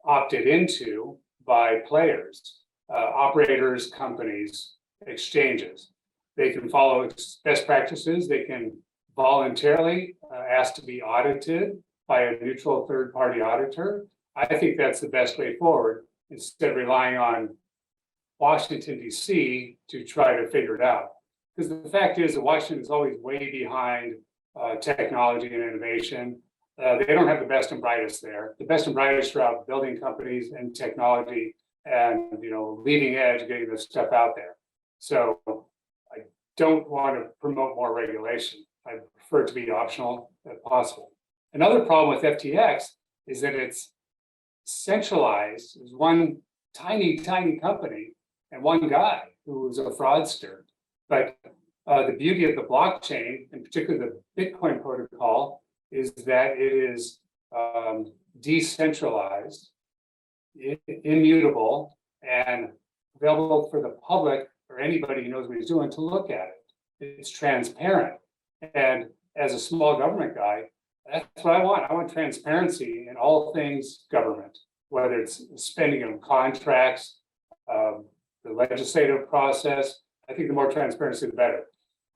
S2: opted into by players, operators, companies, exchanges. They can follow best practices. They can voluntarily ask to be audited by a neutral third-party auditor. I think that's the best way forward, instead of relying on Washington, D.C. to try to figure it out. Because the fact is that Washington is always way behind technology and innovation. They don't have the best and brightest there. The best and brightest are out building companies and technology and leading edge, getting this stuff out there. So I don't want to promote more regulation. I prefer it to be optional if possible. Another problem with FTX is that it's centralized. There's one tiny company and one guy who is a fraudster. But the beauty of the blockchain, and particularly the Bitcoin protocol, is that it is decentralized, immutable, and available for the public or anybody who knows what he's doing to look at it. It's transparent. And as a small government guy, that's what I want. I want transparency in all things government, whether it's spending on contracts, the legislative process. I think the more transparency, the better.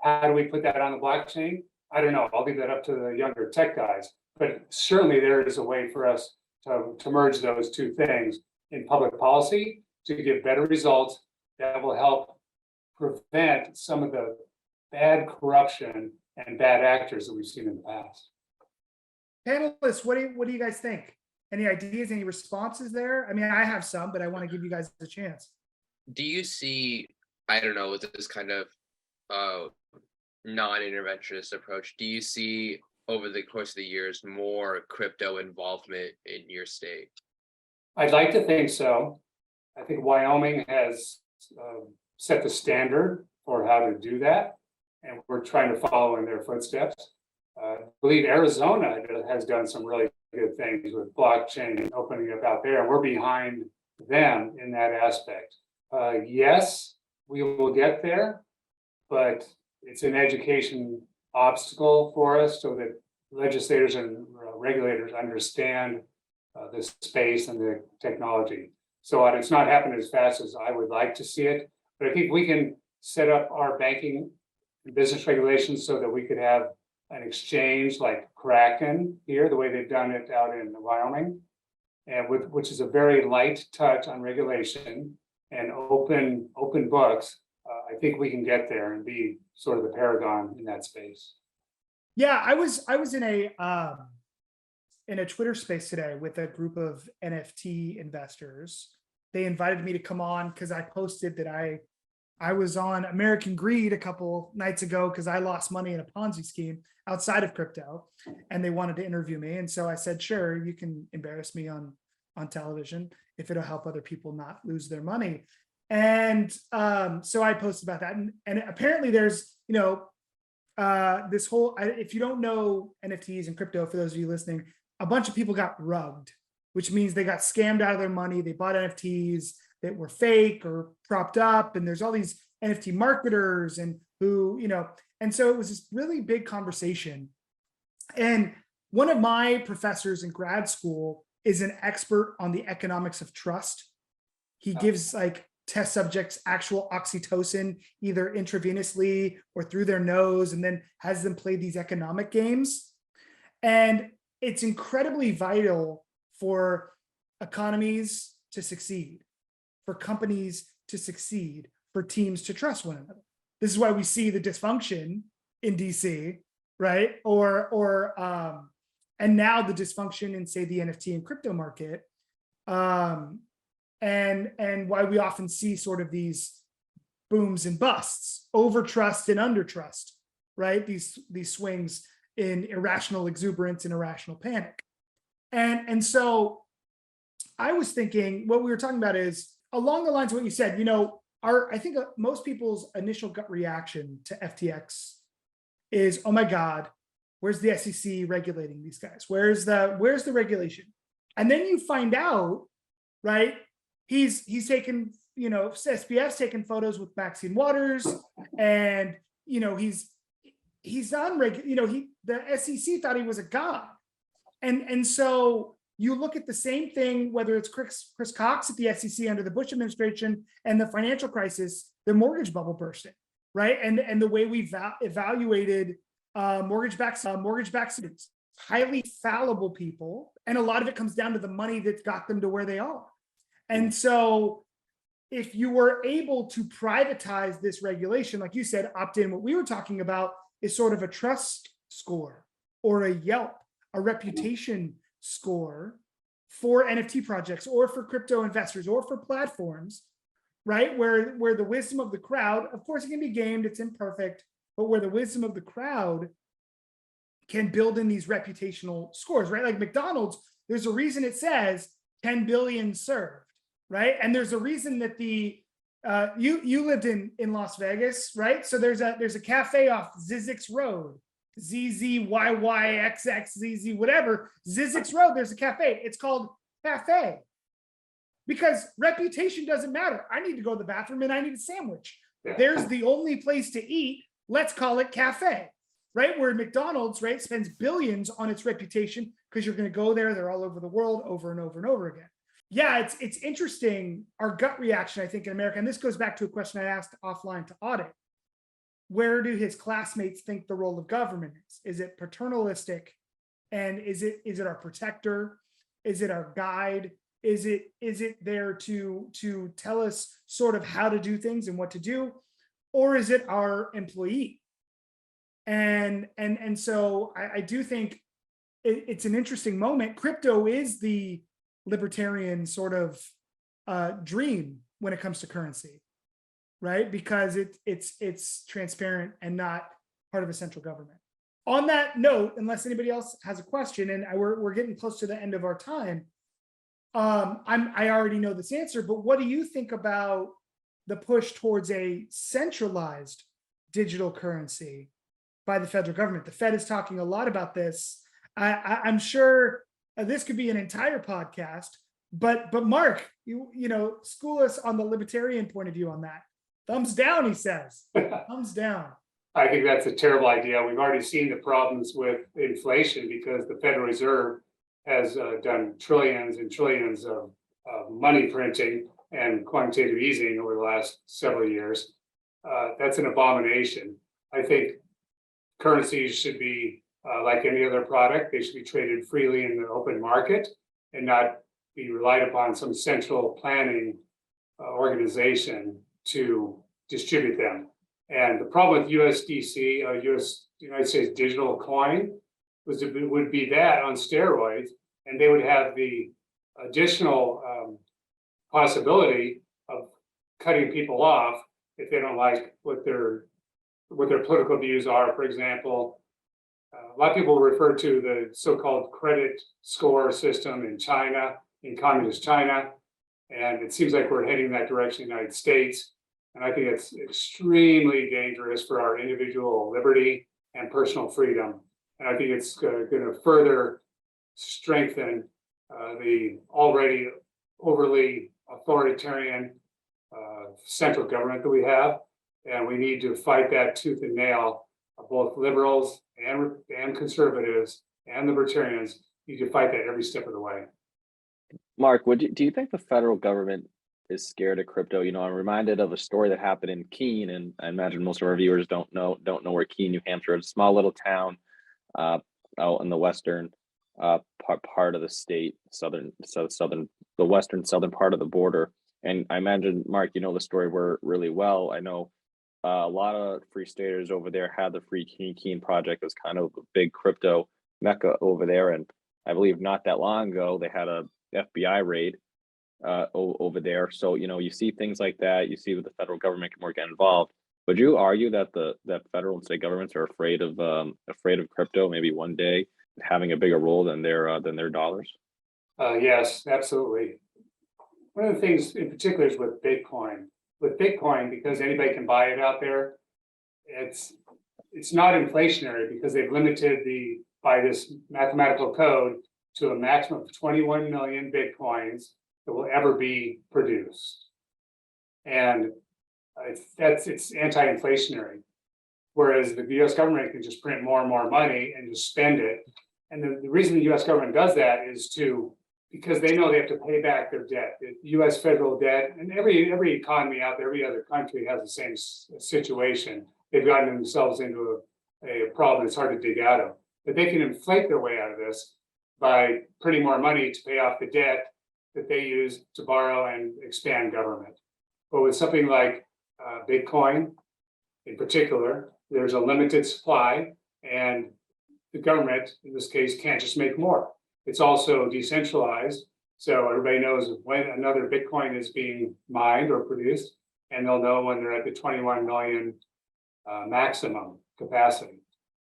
S2: How do we put that on the blockchain? I don't know. I'll leave that up to the younger tech guys. But certainly there is a way for us to merge those two things in public policy to get better results that will help prevent some of the bad corruption and bad actors that we've seen in the past.
S3: Panelists, what do you guys think? Any ideas, any responses there? I mean, I have some, but I want to give you guys a chance.
S4: Do you see, I don't know, with this kind of non-interventionist approach, do you see over the course of the years more crypto involvement in your state?
S2: I'd like to think so. I think Wyoming has set the standard for how to do that. And we're trying to follow in their footsteps. I believe Arizona has done some really good things with blockchain opening up out there. We're behind them in that aspect. Yes, we will get there, but it's an education obstacle for us so that legislators and regulators understand the space and the technology. So it's not happening as fast as I would like to see it, but I think we can set up our banking and business regulations so that we could have an exchange like Kraken here, the way they've done it out in Wyoming, and which is a very light touch on regulation and open books. I think we can get there and be sort of the paragon in that space.
S3: Yeah, I was in a Twitter space today with a group of NFT investors. They invited me to come on because I posted that I was on American Greed a couple nights ago because I lost money in a Ponzi scheme outside of crypto, and they wanted to interview me. And so I said, sure, you can embarrass me on television if it'll help other people not lose their money. And so I posted about that. And apparently there's, this whole, if you don't know NFTs and crypto, for those of you listening, a bunch of people got rugged, which means they got scammed out of their money. They bought NFTs that were fake or propped up. And there's all these NFT marketers and and so it was this really big conversation. And one of my professors in grad school is an expert on the economics of trust. He gives like test subjects actual oxytocin, either intravenously or through their nose, and then has them play these economic games. And it's incredibly vital for economies to succeed, for companies to succeed, for teams to trust one another. This is why we see the dysfunction in DC, right? And now the dysfunction in, say, the NFT and crypto market. And why we often see sort of these booms and busts, over trust and under trust, right? These swings in irrational exuberance and irrational panic. And so I was thinking, what we were talking about is along the lines of what you said, I think most people's initial gut reaction to FTX is, oh my God, where's the SEC regulating these guys? Where's the regulation? And then you find out, right? He's taken, SPF's taken photos with Maxine Waters, and he's the SEC thought he was a god, and so you look at the same thing, whether it's Chris Cox at the SEC under the Bush administration and the financial crisis, the mortgage bubble bursting, right? And the way we evaluated mortgage-backed securities, highly fallible people, and a lot of it comes down to the money that got them to where they are. And so if you were able to privatize this regulation, like you said, opt in, what we were talking about is sort of a trust score or a Yelp, a reputation score for NFT projects or for crypto investors or for platforms, right? Where the wisdom of the crowd, of course it can be gamed, it's imperfect, but where the wisdom of the crowd can build in these reputational scores, right? Like McDonald's, there's a reason it says 10 billion served, right? And there's a reason that you lived in Las Vegas, right? So there's a cafe off Zizix Road, ZZYYXXZZ, whatever, Zizix Road, there's a cafe. It's called Cafe because reputation doesn't matter. I need to go to the bathroom and I need a sandwich.
S2: Yeah.
S3: There's the only place to eat. Let's call it Cafe, right? Where McDonald's, right, spends billions on its reputation because you're going to go there. They're all over the world over and over and over again. Yeah, it's interesting. Our gut reaction, I think, in America, and this goes back to a question I asked offline to Audit. Where do his classmates think the role of government is? Is it paternalistic? And is it our protector? Is it our guide? Is it there to tell us sort of how to do things and what to do? Or is it our employee? And so I do think it's an interesting moment. Crypto is the libertarian sort of dream when it comes to currency, right? Because it's transparent and not part of a central government. On that note, unless anybody else has a question, and we're getting close to the end of our time, I already know this answer, but what do you think about the push towards a centralized digital currency by the federal government. The Fed is talking a lot about this. I'm sure this could be an entire podcast, but Mark, you know, school us on the libertarian point of view on that. Thumbs down, he says. Thumbs down.
S2: I think that's a terrible idea. We've already seen the problems with inflation because the Federal Reserve has done trillions and trillions of money printing and quantitative easing over the last several years. That's an abomination. I think currencies should be like any other product. They should be traded freely in the open market and not be relied upon some central planning organization to distribute them. And the problem with USDC, United States digital coin, would be that on steroids, and they would have the additional possibility of cutting people off if they don't like what their political views are. For example, a lot of people refer to the so-called credit score system in China, in communist China, and it seems like we're heading in that direction in the United States. And I think it's extremely dangerous for our individual liberty and personal freedom. And I think it's going to further strengthen the already overly authoritarian central government that we have. And we need to fight that tooth and nail. Both liberals and conservatives and libertarians need to fight that every step of the way.
S1: Mark, do you think the federal government is scared of crypto? You know, I'm reminded of a story that happened in Keene, and I imagine most of our viewers don't know where Keene, New Hampshire is. A small little town out in the western part of the state, the western southern part of the border. And I imagine, Mark, you know the story really well. I know a lot of free staters over there had the Free Keene project as kind of a big crypto mecca over there, and I believe not that long ago they had a FBI raid over there. So, you know, you see things like that. You see that the federal government can more get involved. Would you argue that that federal and state governments are afraid of crypto, maybe one day having a bigger role than their dollars?
S2: Yes, absolutely. One of the things in particular is with Bitcoin. With Bitcoin, because anybody can buy it out there, it's not inflationary because they've limited by this mathematical code to a maximum of 21 million Bitcoins that will ever be produced. And it's anti-inflationary. Whereas the US government can just print more and more money and just spend it. And the reason the US government does that is because they know they have to pay back their debt. The US federal debt, and every economy out there, every other country has the same situation. They've gotten themselves into a problem that's hard to dig out of. But they can inflate their way out of this by printing more money to pay off the debt that they use to borrow and expand government. But with something like Bitcoin in particular, there's a limited supply, and the government, in this case, can't just make more. It's also decentralized, so everybody knows when another Bitcoin is being mined or produced, and they'll know when they're at the 21 million maximum capacity.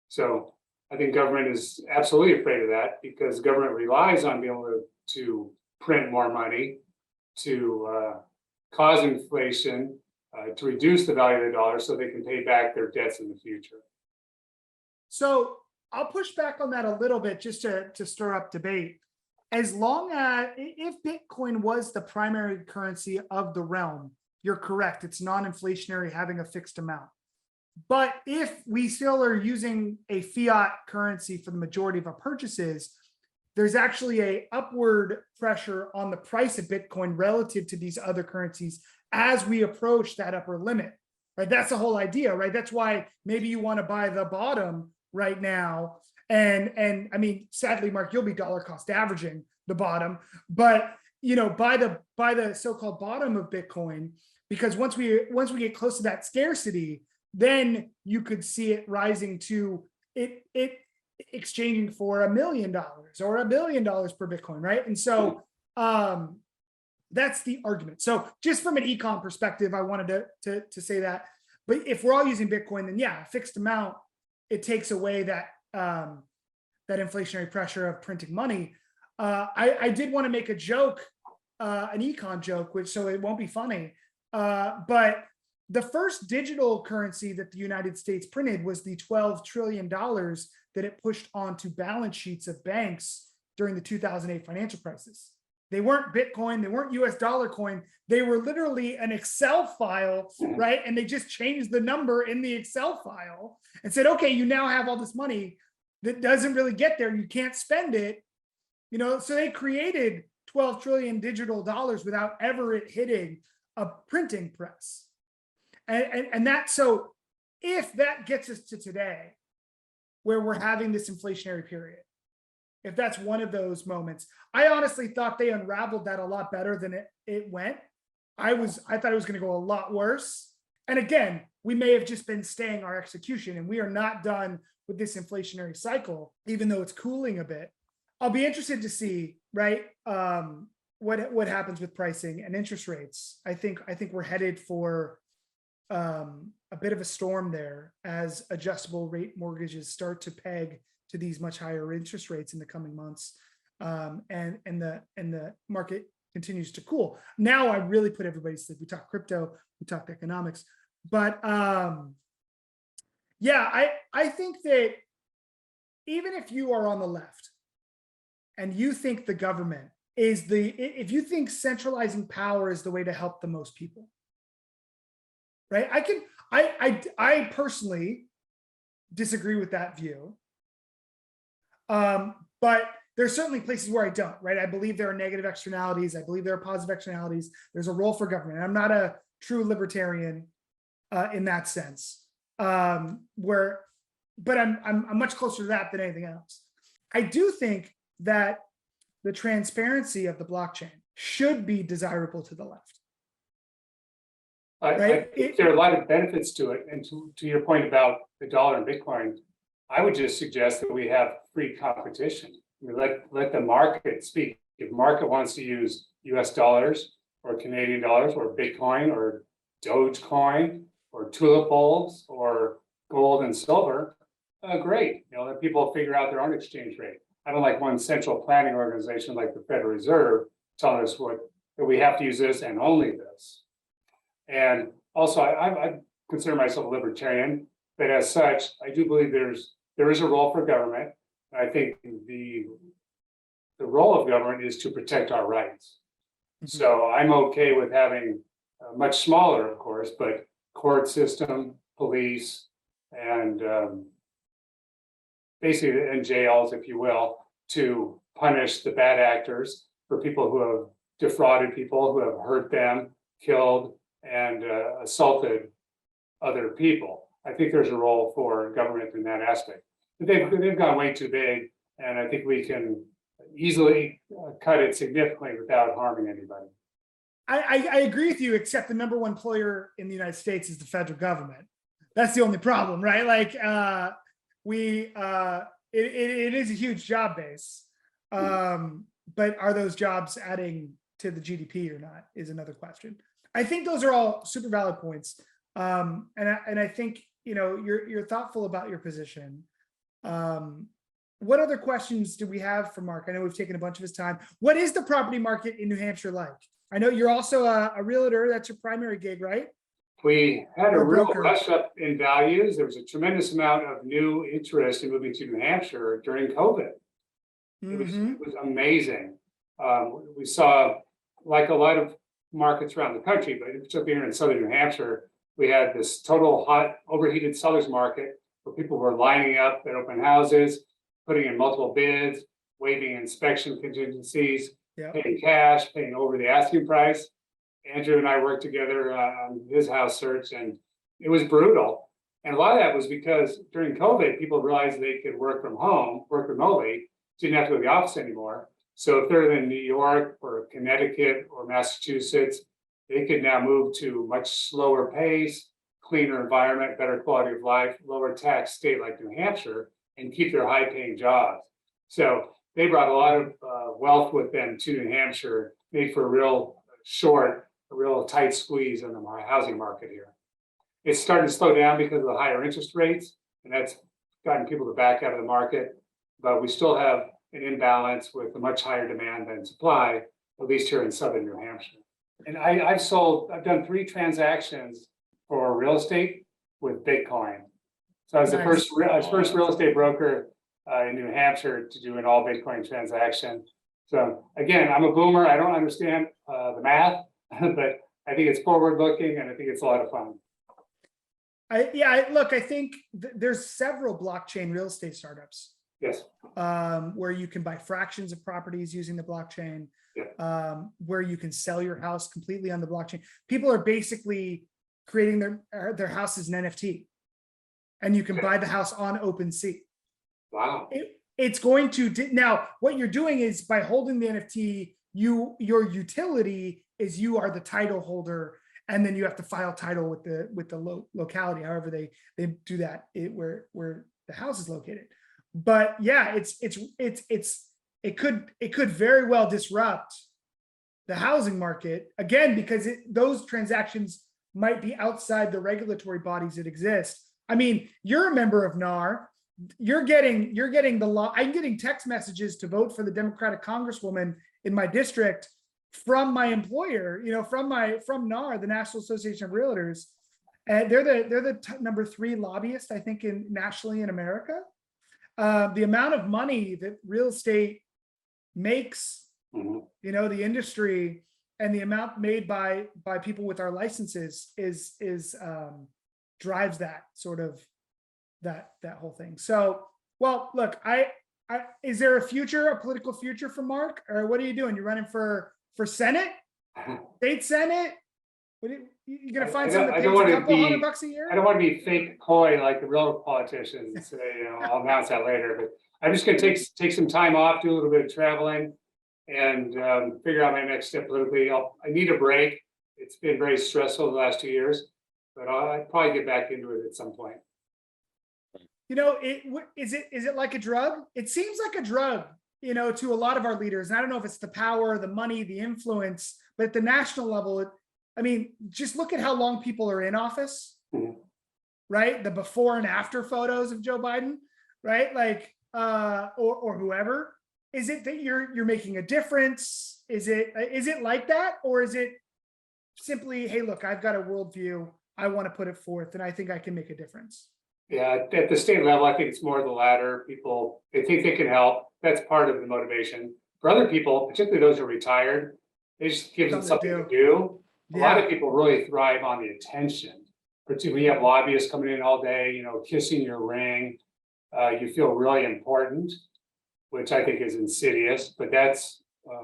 S2: So I think government is absolutely afraid of that because government relies on being able to print more money, to cause inflation, to reduce the value of the dollar so they can pay back their debts in the future.
S3: So I'll push back on that a little bit just to stir up debate. As long as, if Bitcoin was the primary currency of the realm, you're correct, it's non-inflationary, having a fixed amount. But if we still are using a fiat currency for the majority of our purchases, there's actually a upward pressure on the price of Bitcoin relative to these other currencies as we approach that upper limit, right? That's the whole idea, right? That's why maybe you want to buy the bottom right now. And I mean, sadly, Mark, you'll be dollar cost averaging the bottom, but you know, buy the so-called bottom of Bitcoin, because once we get close to that scarcity, then you could see it rising to it exchanging for $1 million or $1 billion per Bitcoin, right? And so that's the argument. So just from an econ perspective, I wanted to say that. But if we're all using Bitcoin, then yeah, a fixed amount, it takes away that that inflationary pressure of printing money. I did want to make a joke, an econ joke, which so it won't be funny. But the first digital currency that the United States printed was the $12 trillion that it pushed onto balance sheets of banks during the 2008 financial crisis. They weren't Bitcoin, they weren't US dollar coin, they were literally an Excel file, right? And they just changed the number in the Excel file and said, okay, you now have all this money that doesn't really get there, you can't spend it. So they created 12 trillion digital dollars without ever it hitting a printing press. And so if that gets us to today, where we're having this inflationary period, if that's one of those moments, I honestly thought they unraveled that a lot better than it went. I thought it was going to go a lot worse. And again, we may have just been staying our execution, and we are not done with this inflationary cycle, even though it's cooling a bit. I'll be interested to see, right, what happens with pricing and interest rates. I think we're headed for a bit of a storm there as adjustable rate mortgages start to peg to these much higher interest rates in the coming months, and the market continues to cool. Now I really put everybody to sleep. We talked crypto, we talked economics, but yeah, I think that even if you are on the left and you think the government is if you think centralizing power is the way to help the most people, right? I personally disagree with that view. But there's certainly places where I don't, right? I believe there are negative externalities. I believe there are positive externalities. There's a role for government. I'm not a true libertarian in that sense, but I'm much closer to that than anything else. I do think that the transparency of the blockchain should be desirable to the left.
S2: I think there are a lot of benefits to it. And to your point about the dollar and Bitcoin, I would just suggest that we have free competition. Let the market speak. If market wants to use US dollars or Canadian dollars or Bitcoin or Dogecoin or tulip bulbs or gold and silver, great. Let people figure out their own exchange rate. I don't like one central planning organization like the Federal Reserve telling us that we have to use this and only this. And also, I consider myself a libertarian, but as such, I do believe there is a role for government. I think the role of government is to protect our rights. Mm-hmm. So I'm okay with having a much smaller, of course, but court system, police, and basically and jails, if you will, to punish the bad actors for people who have defrauded people, who have hurt them, killed, and assaulted other people. I think there's a role for government in that aspect. But they've gone way too big, and I think we can easily cut it significantly without harming anybody.
S3: I agree with you, except the number one player in the United States is the federal government. That's the only problem, right? Like it is a huge job base, but are those jobs adding to the GDP or not is another question. I think those are all super valid points, and I think you're thoughtful about your position. What other questions do we have for Mark? I know we've taken a bunch of his time. What is the property market in New Hampshire like? I know you're also a realtor. That's your primary gig, right?
S2: We had a real rush up in values. There was a tremendous amount of new interest in moving to New Hampshire during COVID. It was amazing. We saw, like a lot of markets around the country, but particularly here in southern New Hampshire, we had this total hot, overheated sellers market where people were lining up at open houses, putting in multiple bids, waiving inspection contingencies, paying cash, paying over the asking price. Andrew and I worked together on his house search, and it was brutal. And a lot of that was because during COVID, people realized they could work from home, work remotely, didn't have to go to the office anymore. So if they're in New York or Connecticut or Massachusetts, they could now move to much slower pace, cleaner environment, better quality of life, lower tax state like New Hampshire, and keep their high paying jobs. So they brought a lot of wealth with them to New Hampshire, made for a real tight squeeze on the housing market here. It's starting to slow down because of the higher interest rates, and that's gotten people to back out of the market. But we still have an imbalance with a much higher demand than supply, at least here in southern New Hampshire. And I've done 3 transactions for real estate with Bitcoin. So I was the
S3: Nice.
S2: first real estate broker in New Hampshire to do an all Bitcoin transaction. So again, I'm a boomer. I don't understand the math, but I think it's forward looking and I think it's a lot of fun.
S3: Look, I think there's several blockchain real estate startups.
S2: Yes.
S3: Where you can buy fractions of properties using the blockchain,
S2: Yeah.
S3: where you can sell your house completely on the blockchain. People are basically creating their house as an NFT, and you can buy the house on OpenSea.
S2: Wow.
S3: It's going to now. What you're doing is by holding the NFT, your utility is you are the title holder, and then you have to file title with the locality, however they do that, where the house is located. But yeah, it could very well disrupt the housing market again, because those transactions might be outside the regulatory bodies that exist. I mean, you're a member of NAR. You're getting the law. I'm getting text messages to vote for the Democratic Congresswoman in my district from my employer, from NAR, the National Association of Realtors. And they're the number 3 lobbyist, I think, nationally in America. The amount of money that real estate makes, the industry, and the amount made by people with our licenses is drives that sort of that whole thing. So, well, look, is there a political future for Mark, or what are you doing? You're running for Senate, state Senate? What you gonna find someone that pays a couple $100 a year?
S2: I don't want to be fake coy like the real politicians and say, I'll announce that later. But I'm just going to take some time off, do a little bit of traveling, and figure out my next step politically. I need a break. It's been very stressful the last 2 years, but I'll probably get back into it at some point.
S3: Is it like a drug? It seems like a drug, to a lot of our leaders. And I don't know if it's the power, the money, the influence, but at the national level, just look at how long people are in office, right? The before and after photos of Joe Biden, right? Like, or whoever. Is it that you're making a difference? Is it like that? Or is it simply, hey, look, I've got a worldview, I want to put it forth, and I think I can make a difference?
S2: Yeah, at the state level, I think it's more the latter. People, they think they can help. That's part of the motivation. For other people, particularly those who are retired, it just gives them something to do. A lot of people really thrive on the attention. Particularly, you have lobbyists coming in all day, kissing your ring. You feel really important, which I think is insidious, but that's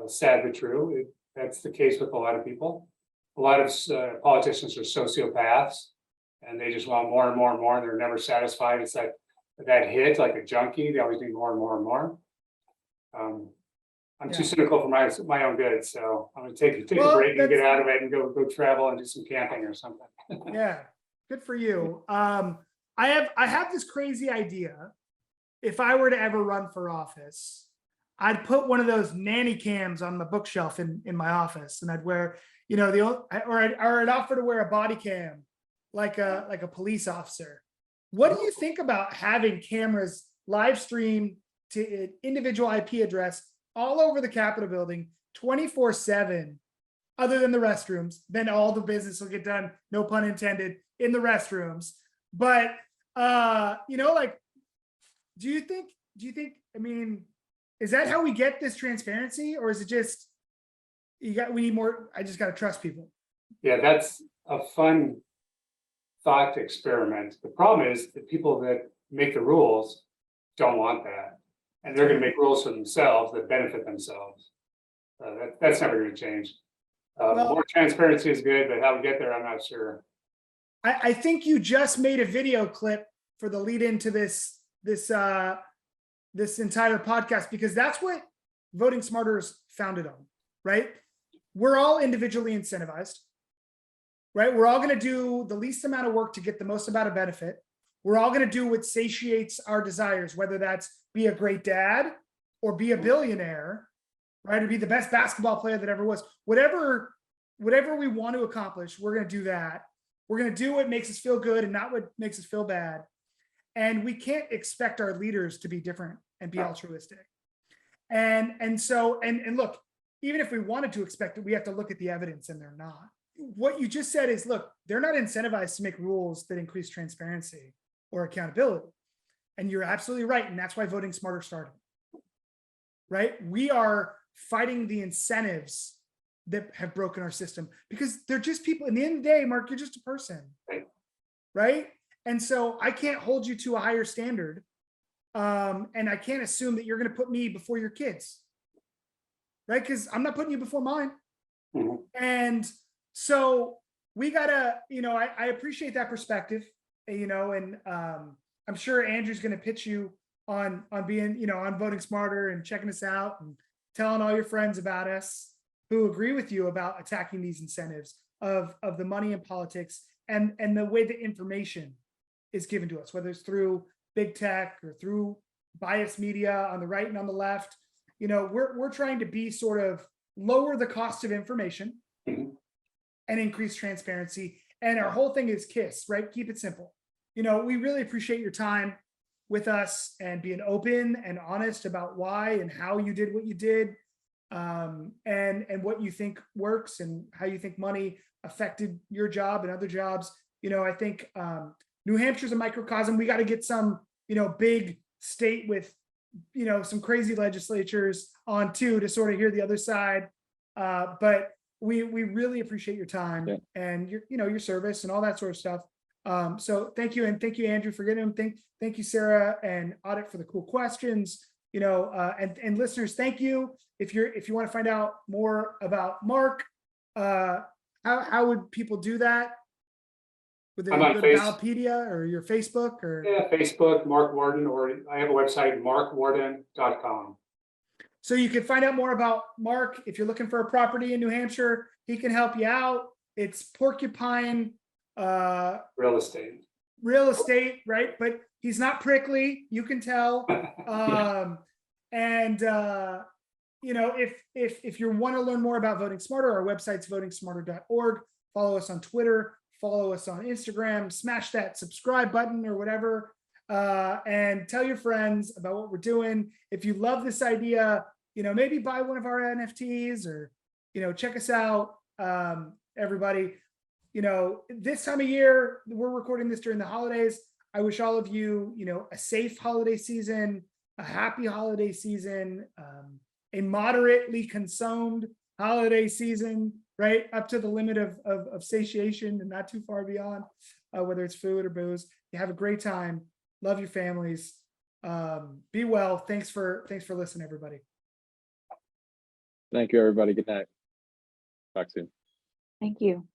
S2: sad but true. That's the case with a lot of people. A lot of politicians are sociopaths, and they just want more and more and more, and they're never satisfied. It's like that hit, like a junkie. They always need more and more and more. I'm too cynical for my own good, so I'm gonna take a break and get out of it and go travel and do some camping or something.
S3: Yeah, good for you. I have this crazy idea. If I were to ever run for office, I'd put one of those nanny cams on the bookshelf in my office, and I'd wear, I'd offer to wear a body cam like a police officer. What do you think about having cameras live stream to an individual IP address all over the Capitol building 24/7, other than the restrooms? Then all the business will get done, no pun intended, in the restrooms. But do you think, is that how we get this transparency, or is it just we need more? I just got to trust people.
S2: Yeah, that's a fun thought experiment. The problem is the people that make the rules don't want that, and they're going to make rules for themselves that benefit themselves. That's never going to change. More transparency is good, but how we get there, I'm not sure.
S3: I think you just made a video clip for the lead into this entire podcast, because that's what Voting Smarter is founded on, right? We're all individually incentivized, right? We're all going to do the least amount of work to get the most amount of benefit. We're all going to do what satiates our desires, whether that's be a great dad or be a billionaire, right? Or be the best basketball player that ever was. Whatever we want to accomplish, we're going to do that. We're going to do what makes us feel good and not what makes us feel bad. And we can't expect our leaders to be different and be altruistic. And so look, even if we wanted to expect it, we have to look at the evidence, and they're not. What you just said is, look, they're not incentivized to make rules that increase transparency or accountability. And you're absolutely right. And that's why Voting Smarter started. Right? We are fighting the incentives that have broken our system, because they're just people. In the end of the day, Mark, you're just a person. Right? And so I can't hold you to a higher standard. And I can't assume that you're going to put me before your kids. Right? Because I'm not putting you before mine.
S2: Mhm.
S3: And so we gotta, I appreciate that perspective, and I'm sure Andrew's gonna pitch you on being, on Voting Smarter and checking us out and telling all your friends about us who agree with you about attacking these incentives of the money in politics and the way that information is given to us, whether it's through big tech or through biased media on the right and on the left. We're trying to be sort of lower the cost of information.
S2: Mhm.
S3: And increase transparency. And our whole thing is KISS, right? Keep it simple. We really appreciate your time with us and being open and honest about why and how you did what you did, and what you think works and how you think money affected your job and other jobs. I think New Hampshire's a microcosm. We got to get some, big state with, some crazy legislatures on too, to sort of hear the other side. But we really appreciate your time and your service and all that sort of stuff. So thank you, and thank you, Andrew, for getting them. Thank you, Sarah and Audit, for the cool questions. And listeners, thank you. If you want to find out more about Mark, how would people do that? Would they
S2: I'm on
S3: go to Ballotpedia or your Facebook or?
S2: Yeah, Facebook, Mark Warden, or I have a website, markwarden.com.
S3: So you can find out more about Mark. If you're looking for a property in New Hampshire, he can help you out. It's Porcupine
S2: Real estate.
S3: Real Estate, right? But he's not prickly, you can tell. If you want to learn more about Voting Smarter, our website's votingsmarter.org. Follow us on Twitter, follow us on Instagram, smash that subscribe button or whatever, and tell your friends about what we're doing. If you love this idea, maybe buy one of our NFTs or, check us out, everybody. This time of year, we're recording this during the holidays. I wish all of you, a safe holiday season, a happy holiday season, a moderately consumed holiday season, right? Up to the limit of satiation and not too far beyond, whether it's food or booze. You have a great time. Love your families. Be well. Thanks for listening, everybody.
S1: Thank you, everybody. Good night. Talk soon.
S5: Thank you.